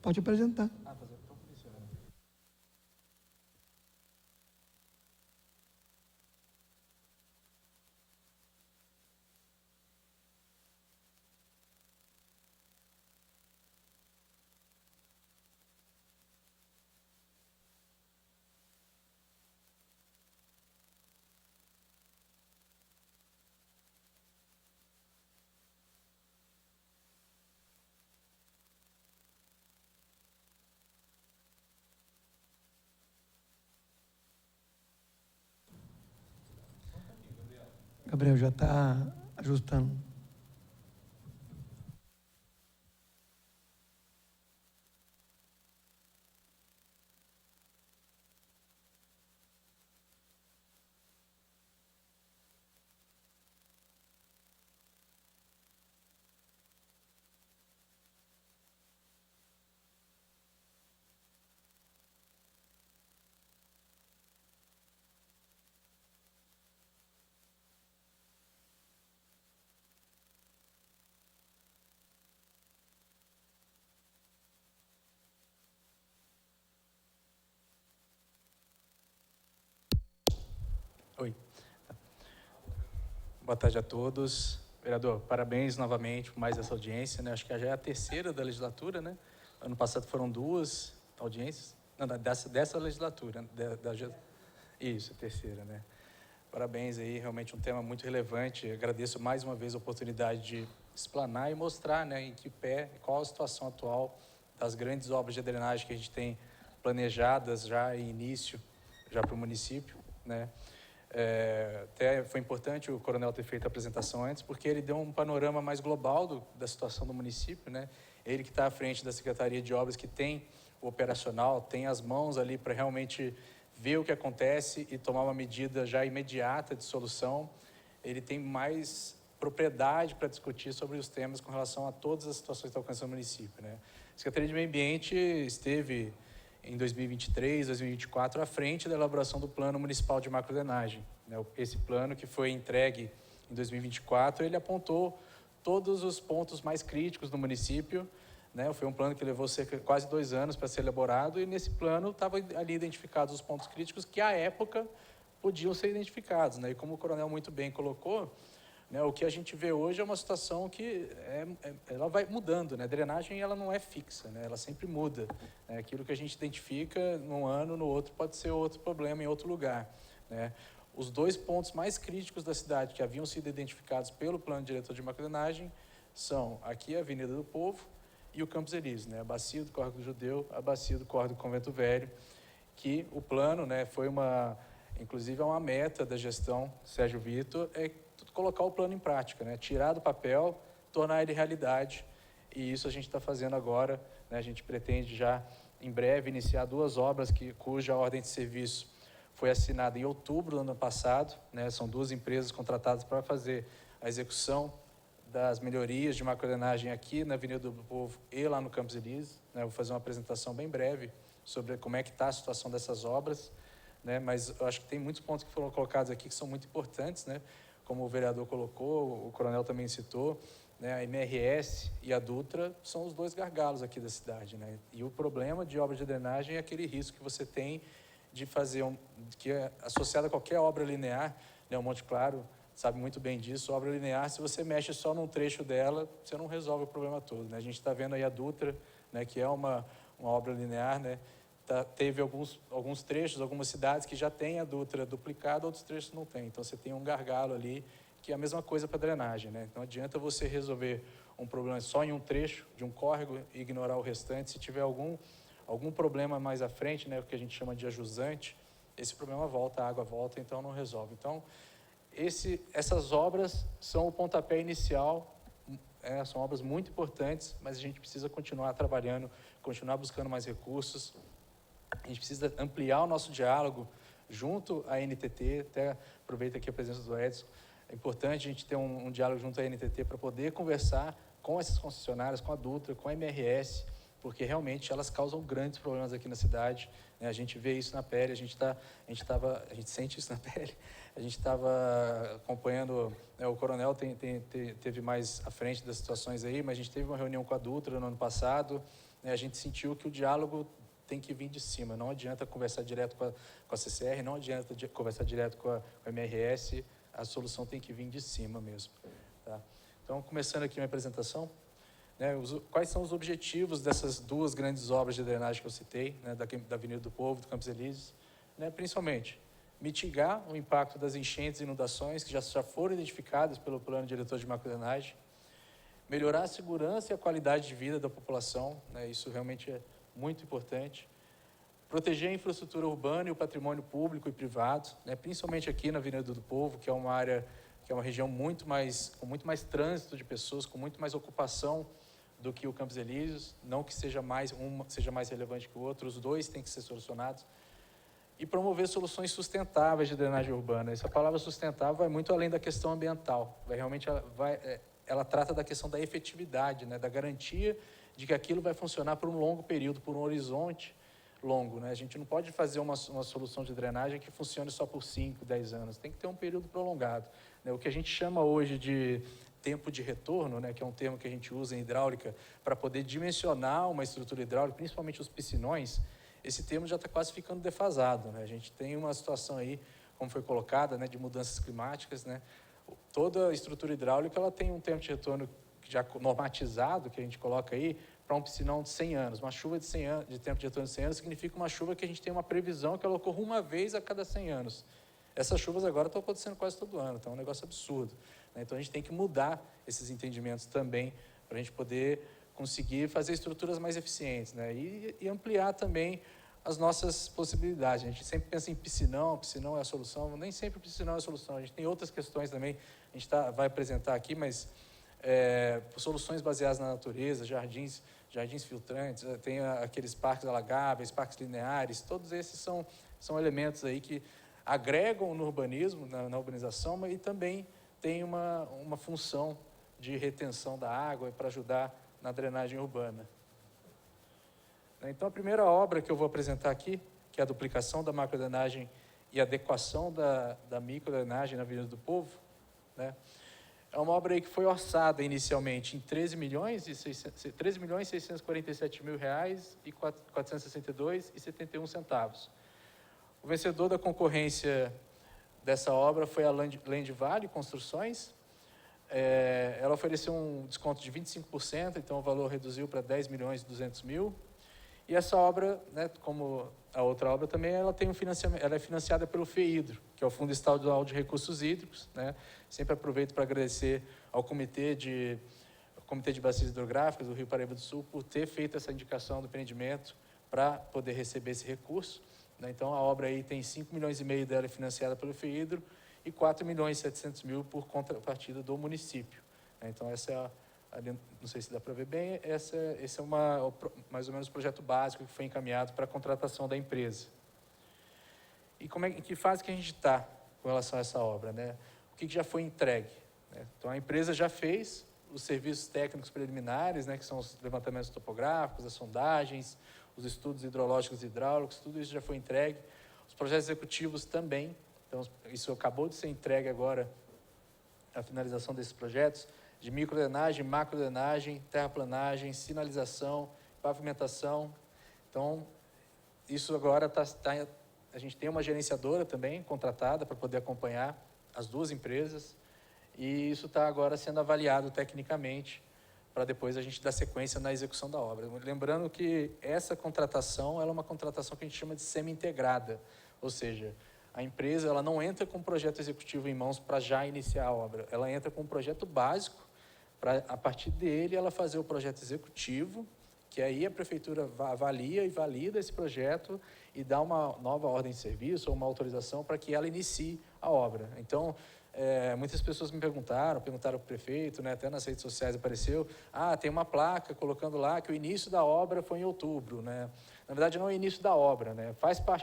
Pode apresentar. Gabriel já está ajustando. Oi. Boa tarde a todos. Vereador, parabéns novamente por mais essa audiência, né? Acho que já é a terceira da legislatura, né? Ano passado foram 2 audiências. Não, dessa legislatura. Isso, a terceira, né? Parabéns aí, realmente um tema muito relevante. Agradeço mais uma vez a oportunidade de explanar e mostrar, né, em que pé, qual a situação atual das grandes obras de drenagem que a gente tem planejadas já em início, já para o município, né? Até foi importante o coronel ter feito a apresentação antes, porque ele deu um panorama mais global da situação do município, né? Ele que está à frente da Secretaria de Obras, que tem o operacional, tem as mãos ali para realmente ver o que acontece e tomar uma medida já imediata de solução. Ele tem mais propriedade para discutir sobre os temas com relação a todas as situações que estão alcançando o município, né? A Secretaria de Meio Ambiente esteve em 2023, 2024, à frente da elaboração do Plano Municipal de Macrodrenagem, né? Esse plano que foi entregue em 2024, ele apontou todos os pontos mais críticos do município, né? Foi um plano que levou quase 2 anos para ser elaborado, e nesse plano estavam ali identificados os pontos críticos que, à época, podiam ser identificados, né? E como o coronel muito bem colocou, né, o que a gente vê hoje é uma situação que ela vai mudando, né? A drenagem, ela não é fixa, né? Ela sempre muda, né? Aquilo que a gente identifica num ano, no outro pode ser outro problema em outro lugar, né? Os 2 pontos mais críticos da cidade que haviam sido identificados pelo plano diretor de macrodrenagem são aqui a Avenida do Povo e o Campos Elíseos, né? A bacia do Córrego do Judeu, a bacia do Córrego do Convento Velho, que o plano, né, foi inclusive uma meta da gestão Sérgio Vitor, colocar o plano em prática, né? Tirar do papel, tornar ele realidade, e isso a gente está fazendo agora, né? A gente pretende já, em breve, iniciar 2 obras cuja ordem de serviço foi assinada em outubro do ano passado, né? São 2 empresas contratadas para fazer a execução das melhorias de macrodrenagem aqui na Avenida do Povo e lá no Campos Elíseos, né? Vou fazer uma apresentação bem breve sobre como é que está a situação dessas obras, né? Mas eu acho que tem muitos pontos que foram colocados aqui que são muito importantes, né? Como o vereador colocou, o coronel também citou, né? A MRS e a Dutra são os dois gargalos aqui da cidade, né? E o problema de obra de drenagem é aquele risco que você tem de fazer, que é associado a qualquer obra linear, né? O Monte Claro sabe muito bem disso. Obra linear, se você mexe só num trecho dela, você não resolve o problema todo, né? A gente está vendo aí a Dutra, né? Que é uma obra linear, né? Teve alguns trechos, algumas cidades que já têm a Dutra duplicada, outros trechos não tem. Então, você tem um gargalo ali, que é a mesma coisa para drenagem, né? Não adianta você resolver um problema só em um trecho de um córrego e ignorar o restante. Se tiver algum problema mais à frente, né, o que a gente chama de ajusante, esse problema volta, a água volta, então não resolve. Então, essas obras são o pontapé inicial, são obras muito importantes, mas a gente precisa continuar trabalhando, continuar buscando mais recursos. A gente precisa ampliar o nosso diálogo junto à NTT, até aproveito aqui a presença do Edson. É importante a gente ter um diálogo junto à NTT para poder conversar com essas concessionárias, com a Dutra, com a MRS, porque realmente elas causam grandes problemas aqui na cidade, né? A gente vê isso na pele, a gente sente isso na pele. A gente estava acompanhando, né, o coronel teve mais à frente das situações aí, mas a gente teve uma reunião com a Dutra no ano passado, né? A gente sentiu que o diálogo tem que vir de cima, não adianta conversar direto com a CCR, não adianta conversar direto com a MRS, a solução tem que vir de cima mesmo. Tá? Então, começando aqui minha apresentação, né, quais são os objetivos dessas duas grandes obras de drenagem que eu citei, né, da Avenida do Povo, do Campos Elíseos, né, principalmente mitigar o impacto das enchentes e inundações que já foram identificadas pelo Plano Diretor de Macrodrenagem, melhorar a segurança e a qualidade de vida da população, né, isso realmente é muito importante, proteger a infraestrutura urbana e o patrimônio público e privado, né, principalmente aqui na Avenida do Povo, que é uma área, que é uma região com muito mais trânsito de pessoas, com muito mais ocupação do que o Campos Elíseos, não que seja mais relevante que o outro, os dois têm que ser solucionados, e promover soluções sustentáveis de drenagem urbana. Essa palavra sustentável vai muito além da questão ambiental, ela trata da questão da efetividade, né, da garantia de que aquilo vai funcionar por um longo período, por um horizonte longo, né? A gente não pode fazer uma solução de drenagem que funcione só por 5, 10 anos, tem que ter um período prolongado, né? O que a gente chama hoje de tempo de retorno, né, que é um termo que a gente usa em hidráulica para poder dimensionar uma estrutura hidráulica, principalmente os piscinões, esse termo já está quase ficando defasado, né? A gente tem uma situação aí, como foi colocada, né, de mudanças climáticas, né? Toda a estrutura hidráulica ela tem um tempo de retorno já normatizado, que a gente coloca aí, para um piscinão de 100 anos. Uma chuva de 100 anos, de tempo de retorno de 100 anos, significa uma chuva que a gente tem uma previsão que ela ocorra uma vez a cada 100 anos. Essas chuvas agora estão acontecendo quase todo ano, então é um negócio absurdo, né? Então a gente tem que mudar esses entendimentos também, para a gente poder conseguir fazer estruturas mais eficientes, né? E ampliar também as nossas possibilidades. A gente sempre pensa em piscinão é a solução, nem sempre piscinão é a solução. A gente tem outras questões também, a gente vai apresentar aqui, mas soluções baseadas na natureza, jardins filtrantes, tem aqueles parques alagáveis, parques lineares, todos esses são elementos aí que agregam no urbanismo, na urbanização, mas e também tem uma função de retenção da água para ajudar na drenagem urbana. Então, a primeira obra que eu vou apresentar aqui, que é a duplicação da macrodrenagem e adequação da microdrenagem na Avenida do Povo, né? É uma obra aí que foi orçada inicialmente em R$13.647.462,71. O vencedor da concorrência dessa obra foi a Land Valley Construções. Ela ofereceu um desconto de 25%, então o valor reduziu para R$10.200.000. E essa obra, né, como a outra obra também, ela é financiada pelo FEHIDRO, que é o Fundo Estadual de Recursos Hídricos, né? Sempre aproveito para agradecer ao Comitê de Bacias Hidrográficas do Rio Paraíba do Sul por ter feito essa indicação do empreendimento para poder receber esse recurso, né? Então, a obra aí tem 5,5 milhões dela financiada pelo FEHIDRO e 4.700.000 por contrapartida do município, né? Então, essa é não sei se dá para ver bem, esse é mais ou menos o projeto básico que foi encaminhado para a contratação da empresa. E em que fase que a gente está com relação a essa obra, né? O que já foi entregue, né? Então, a empresa já fez os serviços técnicos preliminares, né, que são os levantamentos topográficos, as sondagens, os estudos hidrológicos e hidráulicos, tudo isso já foi entregue. Os projetos executivos também. Então, isso acabou de ser entregue agora, a finalização desses projetos, de microdrenagem, macrodrenagem, terraplanagem, sinalização, pavimentação. Então, isso agora a gente tem uma gerenciadora também contratada para poder acompanhar as duas empresas, e isso está agora sendo avaliado tecnicamente para depois a gente dar sequência na execução da obra. Lembrando que essa contratação ela é uma contratação que a gente chama de semi-integrada, ou seja, a empresa ela não entra com um projeto executivo em mãos para já iniciar a obra, ela entra com um projeto básico para, a partir dele, ela fazer o projeto executivo, que aí a prefeitura avalia e valida esse projeto e dá uma nova ordem de serviço ou uma autorização para que ela inicie a obra. Então, muitas pessoas me perguntaram para o prefeito, né, até nas redes sociais apareceu, tem uma placa colocando lá que o início da obra foi em outubro, né? Na verdade, não é o início da obra, né?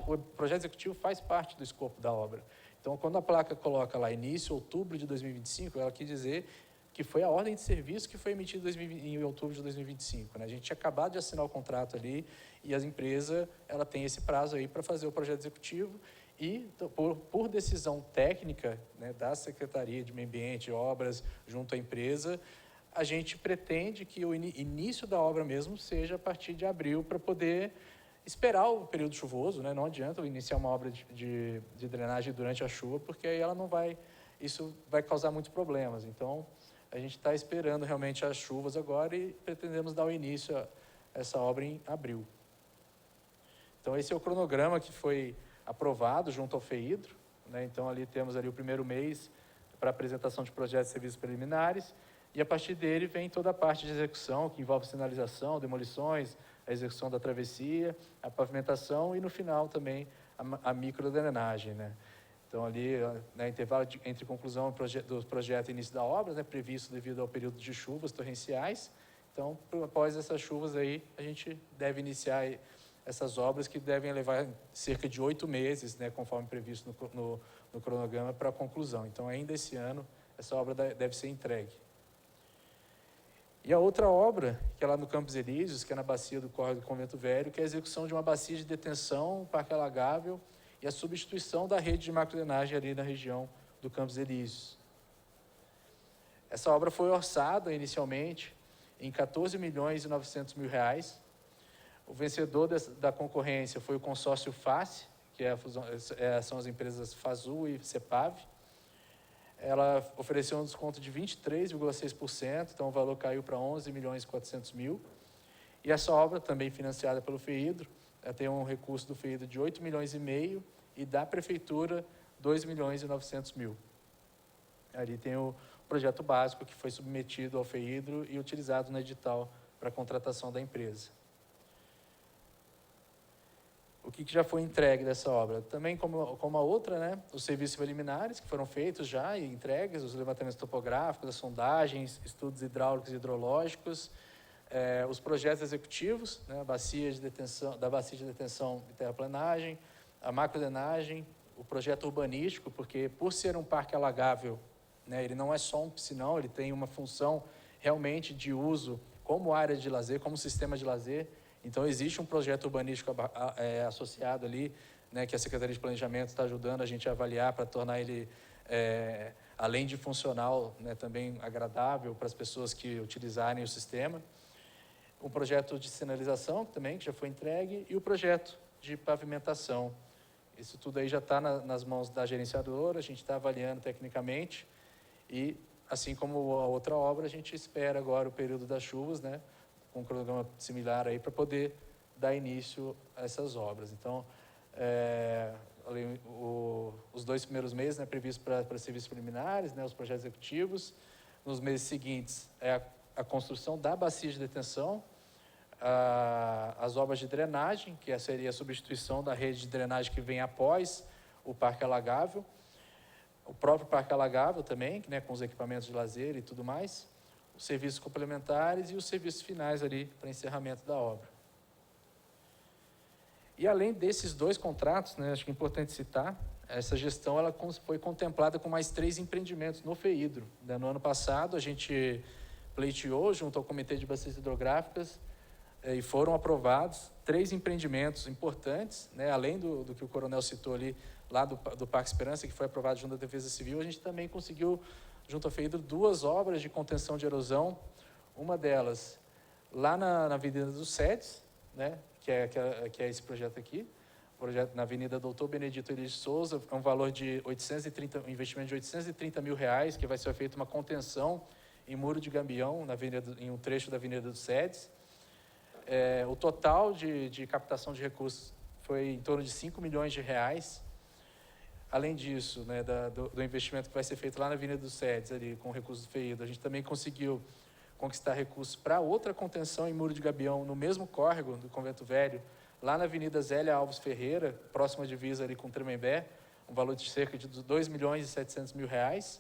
O projeto executivo faz parte do escopo da obra. Então, quando a placa coloca lá início, outubro de 2025, ela quer dizer que foi a ordem de serviço que foi emitida em outubro de 2025. Né? A gente tinha acabado de assinar o contrato ali e a empresa ela tem esse prazo aí para fazer o projeto executivo e, por decisão técnica, né, da Secretaria de Meio Ambiente e Obras junto à empresa, a gente pretende que o início da obra mesmo seja a partir de abril para poder esperar o período chuvoso. Né? Não adianta eu iniciar uma obra de drenagem durante a chuva, porque aí isso vai causar muitos problemas. Então, a gente está esperando realmente as chuvas agora e pretendemos dar o início a essa obra em abril. Então, esse é o cronograma que foi aprovado junto ao FEIDRO. Né? Então, ali temos ali o primeiro mês para apresentação de projetos e serviços preliminares e, a partir dele, vem toda a parte de execução, que envolve sinalização, demolições, a execução da travessia, a pavimentação e, no final, também a microdrenagem, né? Então, ali, né, intervalo entre conclusão do projeto e início da obra, né, previsto devido ao período de chuvas torrenciais. Então, após essas chuvas aí, a gente deve iniciar essas obras que devem levar cerca de 8 meses, né, conforme previsto no cronograma, para a conclusão. Então, ainda esse ano, essa obra deve ser entregue. E a outra obra, que é lá no Campos Elíseos, que é na bacia do Córrego do Convento Velho, que é a execução de uma bacia de detenção, parque alagável, e a substituição da rede de macrodrenagem ali na região do Campos Elíseos. Essa obra foi orçada inicialmente em R$14.900.000. O vencedor da concorrência foi o consórcio FACE, que são as empresas FASU e CEPAV. Ela ofereceu um desconto de 23,6%, então o valor caiu para R$11.400.000. E essa obra, também financiada pelo FEIDRO, tem um recurso do FEIDRO de R$8,5 milhões e da Prefeitura R$2.900.000. Ali tem o projeto básico que foi submetido ao FEIDRO e utilizado no edital para a contratação da empresa. O que já foi entregue dessa obra? Também, como a outra, né, os serviços preliminares que foram feitos já e entregues, os levantamentos topográficos, as sondagens, estudos hidráulicos e hidrológicos, os projetos executivos, né, da bacia de detenção e terraplanagem, a macrodrenagem, o projeto urbanístico, porque por ser um parque alagável, né, ele não é só um piscinão, ele tem uma função realmente de uso como área de lazer, como sistema de lazer. Então, existe um projeto urbanístico associado ali, né, que a Secretaria de Planejamento está ajudando a gente a avaliar para tornar ele, além de funcional, né, também agradável para as pessoas que utilizarem o sistema. Um projeto de sinalização também, que já foi entregue, e o projeto de pavimentação. Isso tudo aí já está nas mãos da gerenciadora, a gente está avaliando tecnicamente e, assim como a outra obra, a gente espera agora o período das chuvas, né, com um cronograma similar aí para poder dar início a essas obras. Então, os 2 primeiros meses, né, previstos para serviços preliminares, né, os projetos executivos. Nos meses seguintes, a construção da bacia de detenção, as obras de drenagem, que seria a substituição da rede de drenagem que vem após o parque alagável, o próprio parque alagável também, né, com os equipamentos de lazer e tudo mais, os serviços complementares e os serviços finais ali para encerramento da obra. E além desses 2 contratos, né, acho que é importante citar, essa gestão ela foi contemplada com mais 3 empreendimentos no FEIDRO. No ano passado, a gente pleiteou junto ao Comitê de Bacias Hidrográficas e foram aprovados 3 empreendimentos importantes, né? Além do que o coronel citou ali, lá do Parque Esperança, que foi aprovado junto à Defesa Civil, a gente também conseguiu, junto ao FEIDRO, 2 obras de contenção de erosão. Uma delas lá na Avenida dos SEDES, né? que é esse projeto aqui, projeto na Avenida Doutor Benedito Elias de Souza, é um valor de um investimento de R$830 mil, que vai ser feita uma contenção em muro de gambião em um trecho da Avenida dos SEDES. O total de captação de recursos foi em torno de R$5 milhões. Além disso, né, do investimento que vai ser feito lá na Avenida dos SEDES, ali, com recursos do FEIDRO, a gente também conseguiu conquistar recursos para outra contenção em muro de gabião no mesmo córrego do Convento Velho, lá na Avenida Zélia Alves Ferreira, próxima divisa ali com Tremembé, um valor de cerca de R$2.700.000,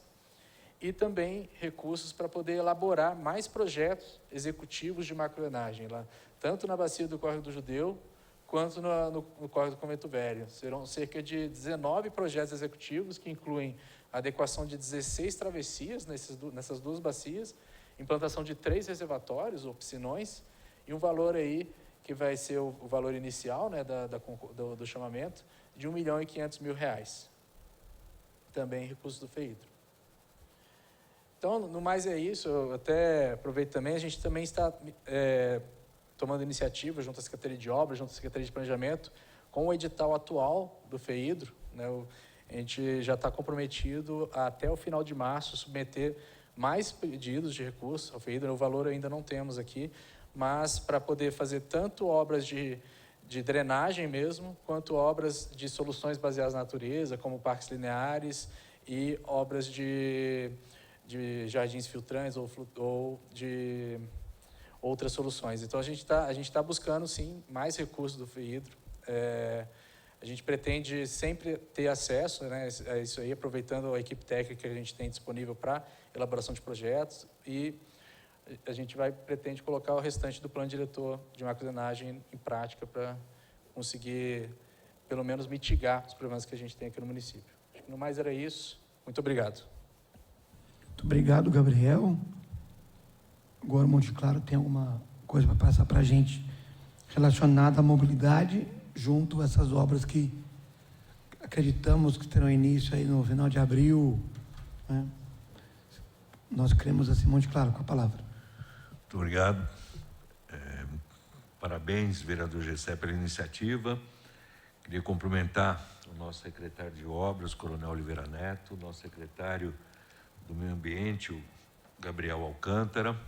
e também recursos para poder elaborar mais projetos executivos de macrodrenagem, lá, tanto na bacia do Córrego do Judeu, quanto no Córrego do Convento Velho. Serão cerca de 19 projetos executivos, que incluem a adequação de 16 travessias nessas 2 bacias, implantação de 3 reservatórios ou piscinões, e um valor aí que vai ser o valor inicial, né, do chamamento, de R$1.500.000. Também recursos do FEIDRO. Então, no mais é isso. Eu até aproveito também, a gente também está tomando iniciativa junto à Secretaria de Obras, junto à Secretaria de Planejamento, com o edital atual do FEIDRO, né, a gente já está comprometido a, até o final de março, submeter mais pedidos de recursos ao FEIDRO. O valor ainda não temos aqui, mas para poder fazer tanto obras de drenagem mesmo, quanto obras de soluções baseadas na natureza, como parques lineares e obras de jardins filtrantes ou de outras soluções. Então, a gente tá buscando, sim, mais recursos do FEIDRO. A gente pretende sempre ter acesso, né, a isso aí, aproveitando a equipe técnica que a gente tem disponível para elaboração de projetos, e a gente pretende colocar o restante do plano diretor de macrodrenagem em prática para conseguir, pelo menos, mitigar os problemas que a gente tem aqui no município. Acho que no mais era isso. Muito obrigado. Muito obrigado, Gabriel. Agora, Monte Claro tem alguma coisa para passar para a gente relacionada à mobilidade, junto a essas obras que acreditamos que terão início aí no final de abril, né? Nós cremos assim, Monte Claro, com a palavra. Muito obrigado. Parabéns, vereador Gessé, pela iniciativa. Queria cumprimentar o nosso secretário de Obras, Coronel Oliveira Neto, o nosso secretário do Meio Ambiente, o Gabriel Alcântara,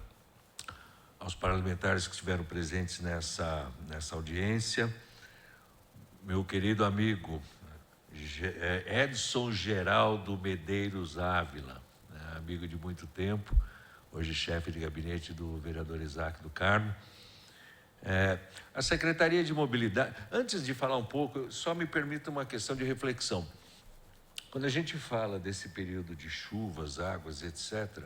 aos parlamentares que estiveram presentes nessa audiência, meu querido amigo Edson Geraldo Medeiros Ávila, né, amigo de muito tempo, hoje chefe de gabinete do vereador Isaac do Carmo. A Secretaria de Mobilidade, antes de falar um pouco, só me permita uma questão de reflexão. Quando a gente fala desse período de chuvas, águas, etc.,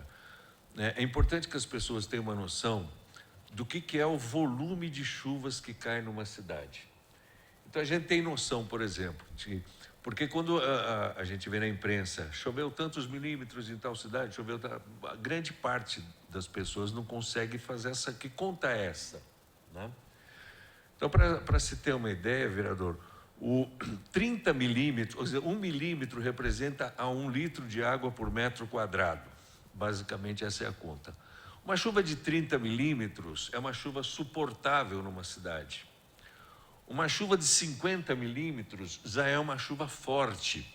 é importante que as pessoas tenham uma noção do que é o volume de chuvas que cai numa cidade. Então, a gente tem noção, por exemplo, porque quando a gente vê na imprensa, choveu tantos milímetros em tal cidade, a grande parte das pessoas não consegue fazer essa, que conta é essa, né? Então, para se ter uma ideia, vereador, o 30 milímetros, ou seja, 1 milímetro representa a 1 litro de água por metro quadrado. Basicamente, essa é a conta. Uma chuva de 30 milímetros é uma chuva suportável numa cidade. Uma chuva de 50 milímetros já é uma chuva forte.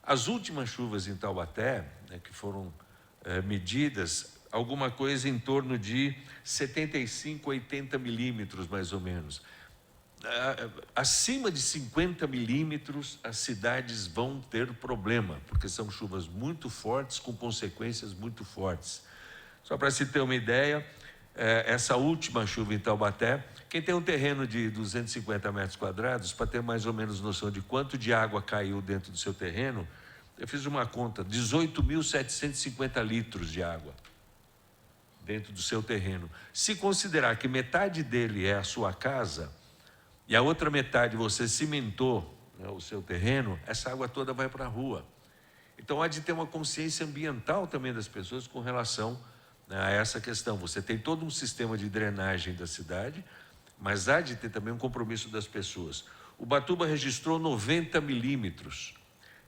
As últimas chuvas em Taubaté, né, que foram medidas, alguma coisa em torno de 75, 80 milímetros, mais ou menos. Acima de 50 milímetros, as cidades vão ter problema, porque são chuvas muito fortes, com consequências muito fortes. Só para se ter uma ideia, essa última chuva em Taubaté, quem tem um terreno de 250 metros quadrados, para ter mais ou menos noção de quanto de água caiu dentro do seu terreno, eu fiz uma conta, 18.750 litros de água dentro do seu terreno. Se considerar que metade dele é a sua casa e a outra metade você cimentou, né, o seu terreno, essa água toda vai para a rua. Então, há de ter uma consciência ambiental também das pessoas com relação a essa questão. Você tem todo um sistema de drenagem da cidade mas há de ter também um compromisso das pessoas. Ubatuba registrou 90 milímetros.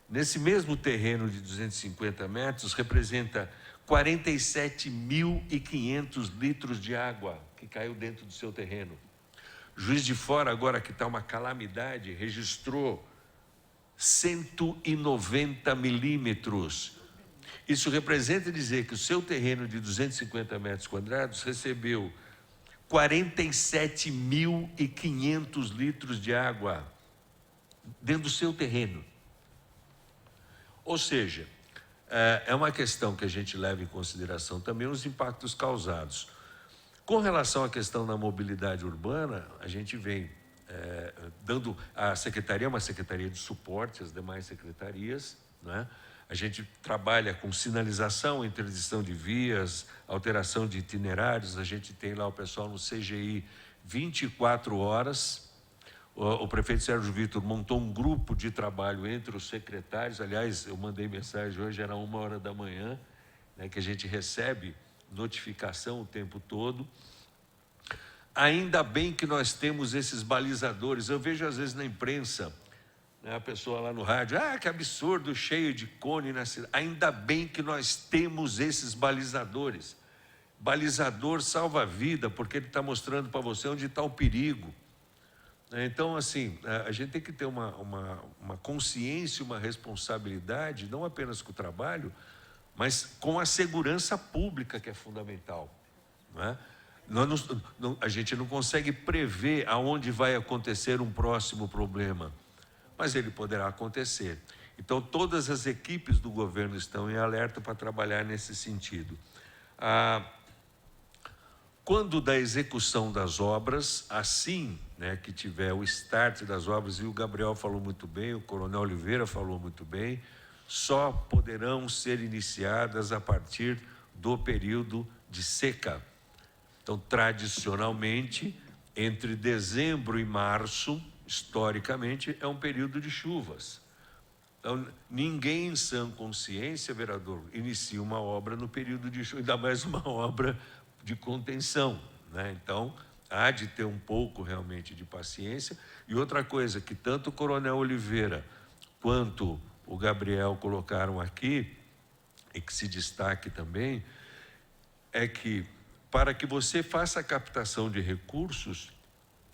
Nesse mesmo terreno de 250 metros, representa 47.500 litros de água que caiu dentro do seu terreno. Juiz de Fora, agora que está uma calamidade, registrou 190 milímetros. Isso representa dizer que o seu terreno de 250 metros quadrados recebeu 47.500 litros de água dentro do seu terreno. Ou seja, é uma questão que a gente leva em consideração também os impactos causados. Com relação à questão da mobilidade urbana, a gente vem dando... A secretaria é uma secretaria de suporte às demais secretarias, né? A gente trabalha com sinalização, interdição de vias, alteração de itinerários. A gente tem lá o pessoal no CGI 24 horas. O prefeito Sérgio Vitor montou um grupo de trabalho entre os secretários. Aliás, eu mandei mensagem hoje, era 1h da manhã, né, que a gente recebe notificação o tempo todo. Ainda bem que nós temos esses balizadores. Eu vejo às vezes na imprensa, né, a pessoa lá no rádio, que absurdo, cheio de cone na cidade. Ainda bem que nós temos esses balizadores. Balizador salva a vida, porque ele está mostrando para você onde está o perigo. Então, assim, a gente tem que ter uma consciência, uma responsabilidade, não apenas com o trabalho, mas com a segurança pública, que é fundamental, não é? A gente não consegue prever aonde vai acontecer um próximo problema, mas ele poderá acontecer. Então, todas as equipes do governo estão em alerta para trabalhar nesse sentido. Quando da execução das obras, assim, né, que tiver o start das obras, e o Gabriel falou muito bem, o Coronel Oliveira falou muito bem, só poderão ser iniciadas a partir do período de seca. Então, tradicionalmente, entre dezembro e março, historicamente, é um período de chuvas. Então, ninguém em sã consciência, vereador, inicia uma obra no período de chuva, ainda mais uma obra de contenção, né? Então, há de ter um pouco realmente de paciência. E outra coisa que tanto o Coronel Oliveira quanto o Gabriel colocaram aqui, e que se destaque também, é que para que você faça a captação de recursos,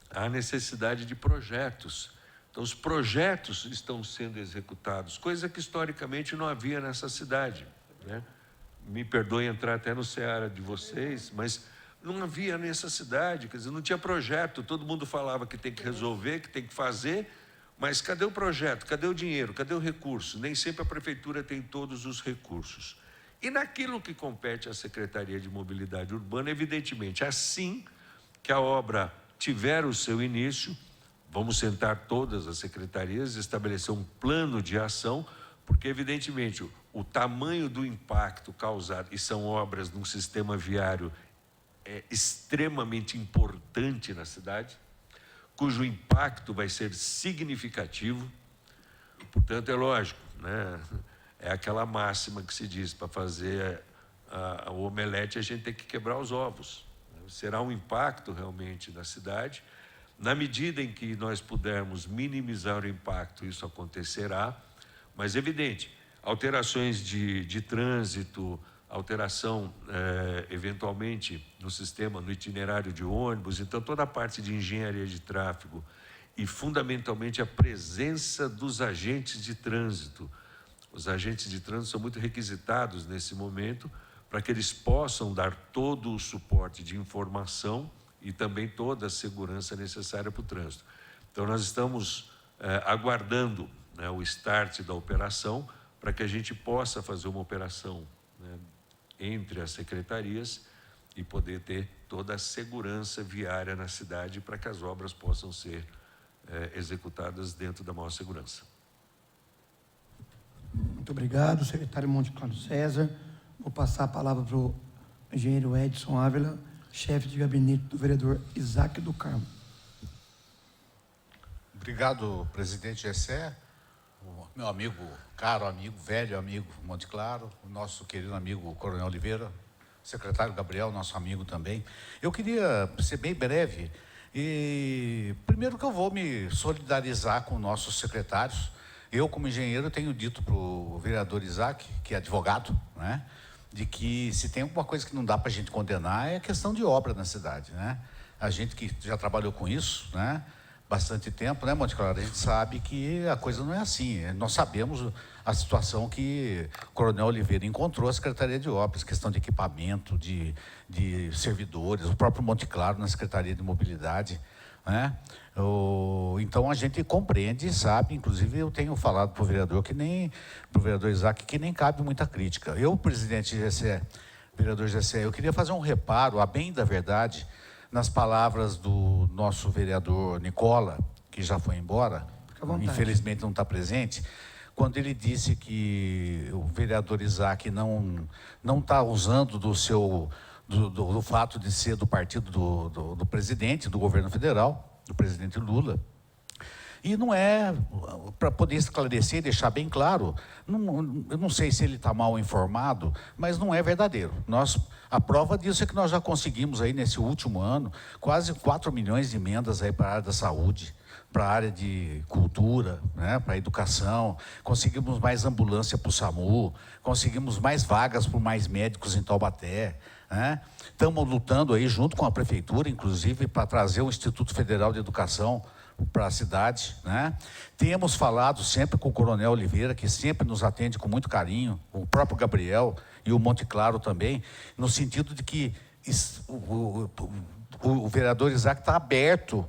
há necessidade de projetos. Então, os projetos estão sendo executados, coisa que historicamente não havia nessa cidade, né? Me perdoe entrar até no seara de vocês, mas não havia necessidade, quer dizer, não tinha projeto. Todo mundo falava que tem que resolver, que tem que fazer, mas cadê o projeto? Cadê o dinheiro? Cadê o recurso? Nem sempre a prefeitura tem todos os recursos. E naquilo que compete à Secretaria de Mobilidade Urbana, evidentemente, assim que a obra tiver o seu início, vamos sentar todas as secretarias, estabelecer um plano de ação, porque, evidentemente, o tamanho do impacto causado, e são obras num sistema viário extremamente importante na cidade, cujo impacto vai ser significativo. Portanto, é lógico, né? É aquela máxima que se diz, para fazer o omelete a gente tem que quebrar os ovos. Será um impacto realmente na cidade. Na medida em que nós pudermos minimizar o impacto, isso acontecerá. Mas, evidente, alterações de trânsito, alteração, eventualmente, no sistema, no itinerário de ônibus, então toda a parte de engenharia de tráfego e, fundamentalmente, a presença dos agentes de trânsito. Os agentes de trânsito são muito requisitados nesse momento para que eles possam dar todo o suporte de informação e também toda a segurança necessária para o trânsito. Então, nós estamos aguardando, né, o start da operação para que a gente possa fazer uma operação, né, entre as secretarias e poder ter toda a segurança viária na cidade para que as obras possam ser executadas dentro da maior segurança. Muito obrigado, secretário Monte Claro César. Vou passar a palavra para o engenheiro Edson Ávila, chefe de gabinete do vereador Isaac do Carmo. Obrigado, presidente Gessé, o meu amigo, caro amigo, velho amigo Monte Claro, o nosso querido amigo Coronel Oliveira, secretário Gabriel, nosso amigo também. Eu queria ser bem breve E primeiro que eu vou me solidarizar com nossos secretários. Eu, como engenheiro, tenho dito para o vereador Isaac, que é advogado, né, de que se tem alguma coisa que não dá para a gente condenar é a questão de obra na cidade, né? A gente que já trabalhou com isso, né, bastante tempo, né, Monte Claro, a gente sabe que a coisa não é assim. Nós sabemos a situação que o Coronel Oliveira encontrou a Secretaria de Obras, questão de equipamento, de servidores, o próprio Monte Claro na Secretaria de Mobilidade, né? Então a gente compreende e sabe, inclusive eu tenho falado para o vereador Isaac, que nem cabe muita crítica. Eu, presidente Gessé, vereador Gessé, eu queria fazer um reparo, a bem da verdade, nas palavras do nosso vereador Nicola, que já foi embora, infelizmente não está presente, quando ele disse que o vereador Isaac não está usando do fato de ser do partido do presidente, do governo federal, do presidente Lula. E não é, para poder esclarecer e deixar bem claro, eu não sei se ele está mal informado, mas não é verdadeiro. A prova disso é que nós já conseguimos aí nesse último ano quase 4 milhões de emendas aí para a área da saúde, para a área de cultura, né, para a educação, conseguimos mais ambulância para o SAMU, conseguimos mais vagas para mais médicos em Taubaté, né? Estamos lutando aí junto com a prefeitura, inclusive, para trazer o Instituto Federal de Educação para a cidade, né? Temos falado sempre com o Coronel Oliveira, que sempre nos atende com muito carinho, o próprio Gabriel e o Monte Claro também, no sentido de que o vereador Isaac está aberto,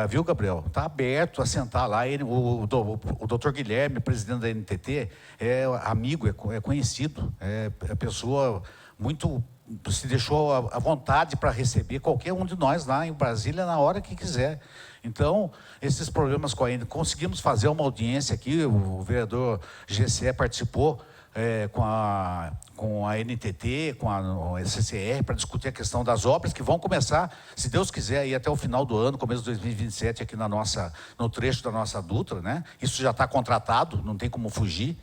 viu, Gabriel? Está aberto a sentar lá. O doutor Guilherme, presidente da NTT, é amigo, é conhecido, é pessoa muito... se deixou à vontade para receber qualquer um de nós lá em Brasília na hora que quiser. Então, esses problemas com a NTT, conseguimos fazer uma audiência aqui, o vereador Gessé participou com a NTT, com a CCR, para discutir a questão das obras que vão começar, se Deus quiser, aí até o final do ano, começo de 2027, aqui no trecho da nossa Dutra, né? Isso já está contratado, não tem como fugir.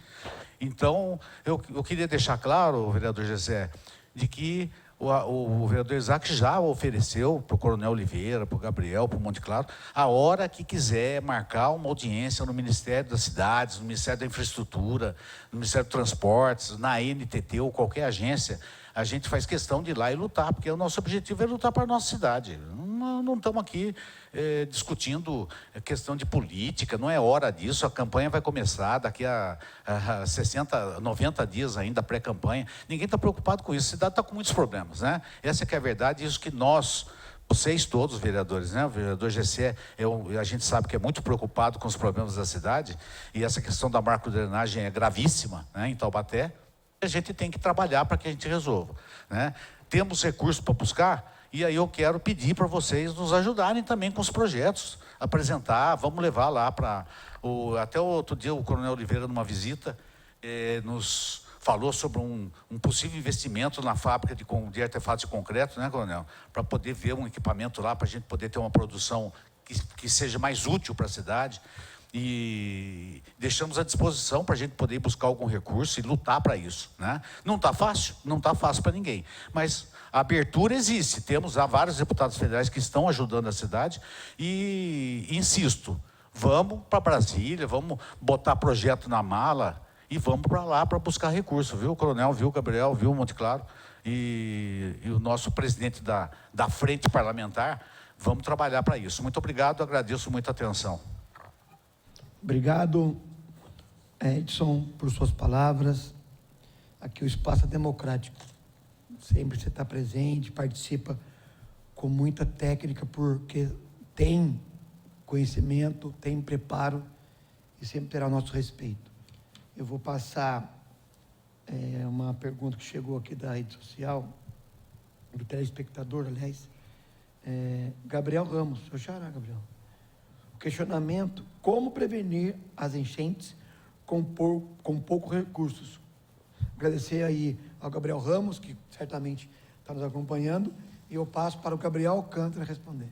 Então, eu queria deixar claro, vereador Gessé, de que o vereador Isaac já ofereceu para o Coronel Oliveira, para o Gabriel, para o Monte Claro, a hora que quiser marcar uma audiência no Ministério das Cidades, no Ministério da Infraestrutura, no Ministério dos Transportes, na NTT ou qualquer agência, a gente faz questão de ir lá e lutar, porque o nosso objetivo é lutar para a nossa cidade. Não estamos aqui discutindo questão de política, não é hora disso, a campanha vai começar daqui a 60, 90 dias ainda, pré-campanha. Ninguém está preocupado com isso, a cidade está com muitos problemas, né? Essa que é a verdade, isso que vocês todos, vereadores, né? O vereador Gessé, a gente sabe que é muito preocupado com os problemas da cidade, e essa questão da macrodrenagem é gravíssima, né, em Taubaté. A gente tem que trabalhar para que a gente resolva, né? Temos recursos para buscar, e aí eu quero pedir para vocês nos ajudarem também com os projetos, apresentar, vamos levar lá para... Até o outro dia o Coronel Oliveira, numa visita, nos falou sobre um possível investimento na fábrica de artefatos de concreto, né, Coronel? Para poder ver um equipamento lá, para a gente poder ter uma produção que seja mais útil para a cidade. E deixamos à disposição para a gente poder buscar algum recurso e lutar para isso, né? Não está fácil? Não está fácil para ninguém, mas a abertura existe, temos vários deputados federais que estão ajudando a cidade e, insisto, vamos para Brasília, vamos botar projeto na mala e vamos para lá para buscar recurso, viu, Coronel, viu, Gabriel, viu, Monte Claro, e o nosso presidente da frente parlamentar, vamos trabalhar para isso. Muito obrigado, agradeço muita atenção. Obrigado, Edson, por suas palavras. Aqui o espaço é democrático. Sempre você está presente, participa com muita técnica, porque tem conhecimento, tem preparo e sempre terá o nosso respeito. Eu vou passar uma pergunta que chegou aqui da rede social, do telespectador, aliás. Gabriel Ramos, seu xará, Gabriel. Questionamento: como prevenir as enchentes com poucos recursos? Agradecer aí ao Gabriel Ramos, que certamente está nos acompanhando, e eu passo para o Gabriel Alcântara responder.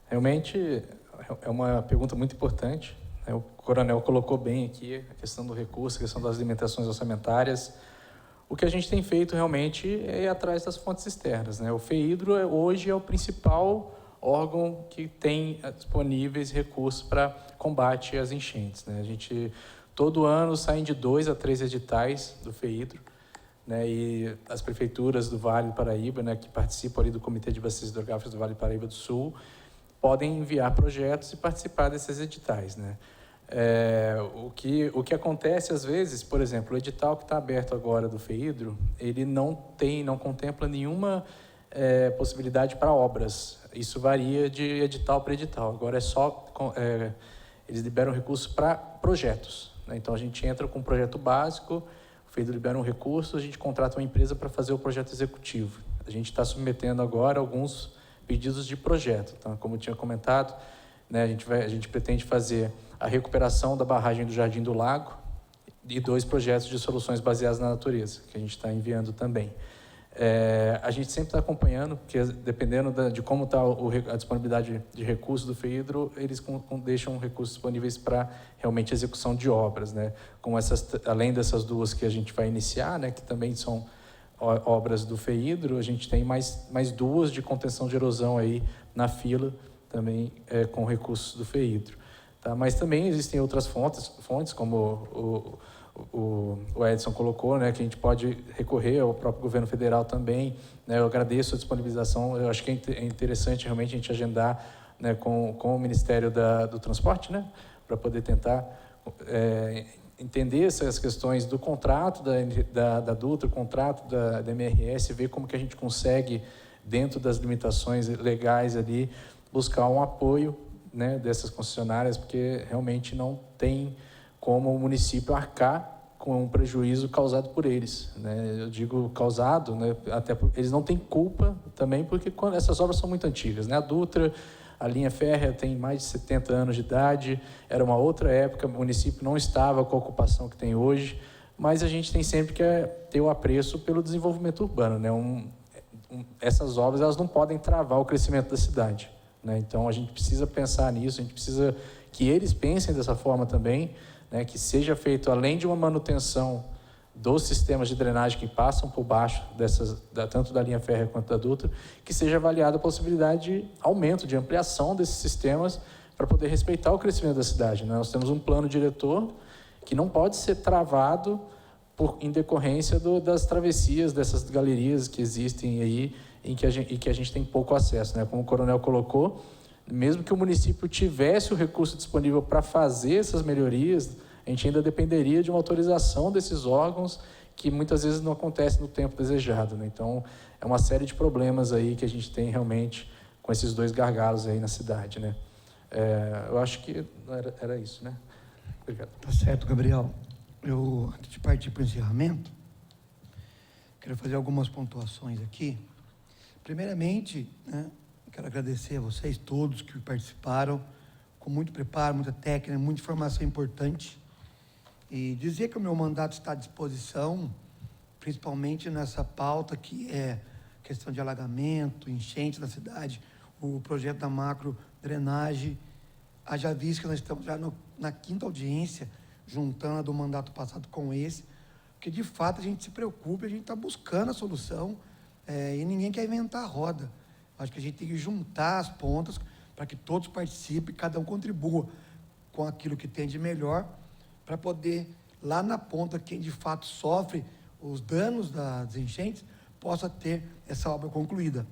Realmente é uma pergunta muito importante, né? O Coronel colocou bem aqui a questão do recurso, a questão das limitações orçamentárias. O que a gente tem feito realmente é ir atrás das fontes externas, né? O FEHIDRO hoje é o principal órgão que tem disponíveis recursos para combate às enchentes, né? A gente, todo ano, saem de 2 a 3 editais do FEHIDRO, né? E as prefeituras do Vale do Paraíba, né, que participam ali do Comitê de Bacias Hidrográficas do Vale do Paraíba do Sul, podem enviar projetos e participar desses editais, né? O que acontece às vezes, por exemplo, o edital que está aberto agora do FEHIDRO, ele não contempla nenhuma possibilidade para obras. Isso varia de edital para edital. Agora eles liberam recursos para projetos, né? Então a gente entra com um projeto básico, o FEHIDRO libera um recurso, a gente contrata uma empresa para fazer o projeto executivo. A gente está submetendo agora alguns pedidos de projeto. Então, como eu tinha comentado, né, a gente pretende fazer a recuperação da barragem do Jardim do Lago e 2 projetos de soluções baseadas na natureza, que a gente está enviando também. A gente sempre está acompanhando, porque dependendo de como está a disponibilidade de recursos do FEHIDRO, eles deixam recursos disponíveis para realmente execução de obras, né? Como além dessas 2 que a gente vai iniciar, né, que também são obras do FEHIDRO, a gente tem mais 2 de contenção de erosão aí na fila, também com recursos do FEHIDRO. Tá? Mas também existem outras fontes como o Edson colocou, né, que a gente pode recorrer ao próprio governo federal também, né? Eu agradeço a disponibilização, eu acho que é interessante realmente a gente agendar, né, com o Ministério do Transporte, né, para poder tentar entender essas questões do contrato da Dutra, o contrato da MRS, ver como que a gente consegue, dentro das limitações legais ali, buscar um apoio, né, dessas concessionárias, porque realmente não tem como o município arcar com um prejuízo causado por eles, né? Eu digo causado, né, até porque eles não têm culpa também, porque essas obras são muito antigas, né? A Dutra, a linha férrea tem mais de 70 anos de idade, era uma outra época, o município não estava com a ocupação que tem hoje, mas a gente tem sempre que ter o apreço pelo desenvolvimento urbano, né? Essas obras, elas não podem travar o crescimento da cidade, né? Então, a gente precisa pensar nisso, a gente precisa que eles pensem dessa forma também, né? Que seja feito, além de uma manutenção dos sistemas de drenagem que passam por baixo tanto da linha férrea quanto da Dutra, que seja avaliada a possibilidade de aumento, de ampliação desses sistemas para poder respeitar o crescimento da cidade, né? Nós temos um plano diretor que não pode ser travado em decorrência das travessias, dessas galerias que existem aí, em que a gente tem pouco acesso, né? Como o coronel colocou, mesmo que o município tivesse o recurso disponível para fazer essas melhorias, a gente ainda dependeria de uma autorização desses órgãos, que muitas vezes não acontece no tempo desejado, né? Então, é uma série de problemas aí que a gente tem realmente com esses 2 gargalos aí na cidade, né? Eu acho que era isso, né? Obrigado. Tá certo, Gabriel. Eu, antes de partir para o encerramento, quero fazer algumas pontuações aqui. Primeiramente, né, quero agradecer a vocês todos que participaram, com muito preparo, muita técnica, muita informação importante. E dizer que o meu mandato está à disposição, principalmente nessa pauta que é questão de alagamento, enchente da cidade, o projeto da macro drenagem. Haja visto que nós estamos já na 5ª audiência, juntando a do mandato passado com esse, porque de fato a gente se preocupa, a gente está buscando a solução, e ninguém quer inventar a roda. Acho que a gente tem que juntar as pontas para que todos participem, cada um contribua com aquilo que tem de melhor, para poder, lá na ponta, quem de fato sofre os danos das enchentes, possa ter essa obra concluída.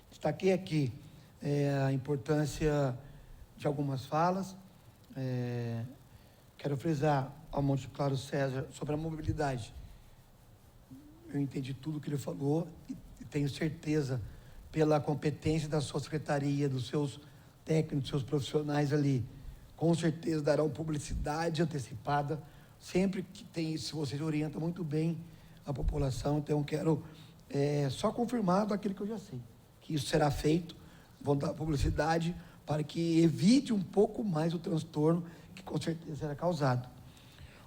Destaquei aqui a importância de algumas falas. Quero frisar ao Monte Claro César sobre a mobilidade. Eu entendi tudo que ele falou e tenho certeza, pela competência da sua secretaria, dos seus técnicos, dos seus profissionais ali, com certeza darão publicidade antecipada. Sempre que tem isso, vocês orientam muito bem a população. Então, quero só confirmar aquilo que eu já sei, que isso será feito, vão dar publicidade para que evite um pouco mais o transtorno que com certeza será causado.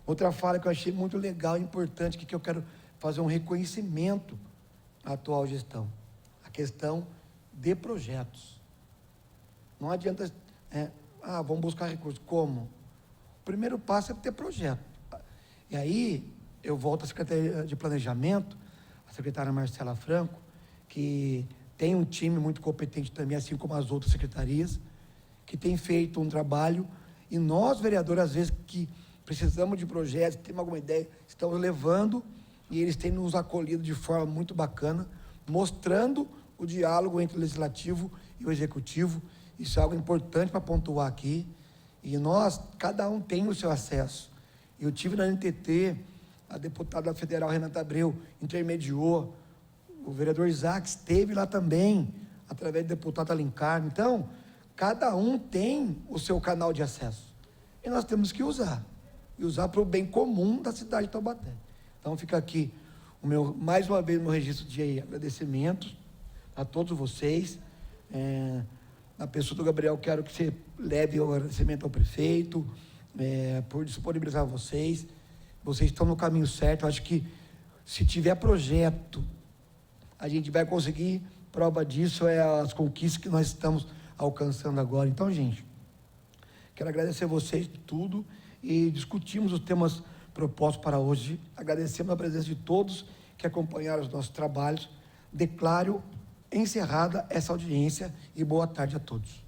Outra fala que eu achei muito legal e importante, que eu quero fazer um reconhecimento à atual gestão, a questão de projetos. Não adianta, vamos buscar recursos. Como? O primeiro passo é ter projeto. E aí, eu volto à Secretaria de Planejamento, a secretária Marcela Franco, que tem um time muito competente também, assim como as outras secretarias, que tem feito um trabalho, e nós, vereadores, às vezes que precisamos de projetos, temos alguma ideia, estamos levando, e eles têm nos acolhido de forma muito bacana, mostrando o diálogo entre o Legislativo e o Executivo. Isso é algo importante para pontuar aqui, e nós, cada um tem o seu acesso. Eu tive na NTT, a deputada federal Renata Abreu intermediou, o vereador Isaac esteve lá também, através do deputado Alencar. Então, cada um tem o seu canal de acesso. E nós temos que usar. E usar para o bem comum da cidade de Taubaté. Então, fica aqui, mais uma vez, o meu registro de agradecimentos a todos vocês. Na pessoa do Gabriel, quero que você leve o agradecimento ao prefeito, por disponibilizar vocês. Vocês estão no caminho certo. Eu acho que, se tiver projeto, a gente vai conseguir. Prova disso é as conquistas que nós estamos alcançando agora. Então, gente, quero agradecer a vocês de tudo e discutimos os temas propostos para hoje. Agradecemos a presença de todos que acompanharam os nossos trabalhos. Declaro encerrada essa audiência e boa tarde a todos.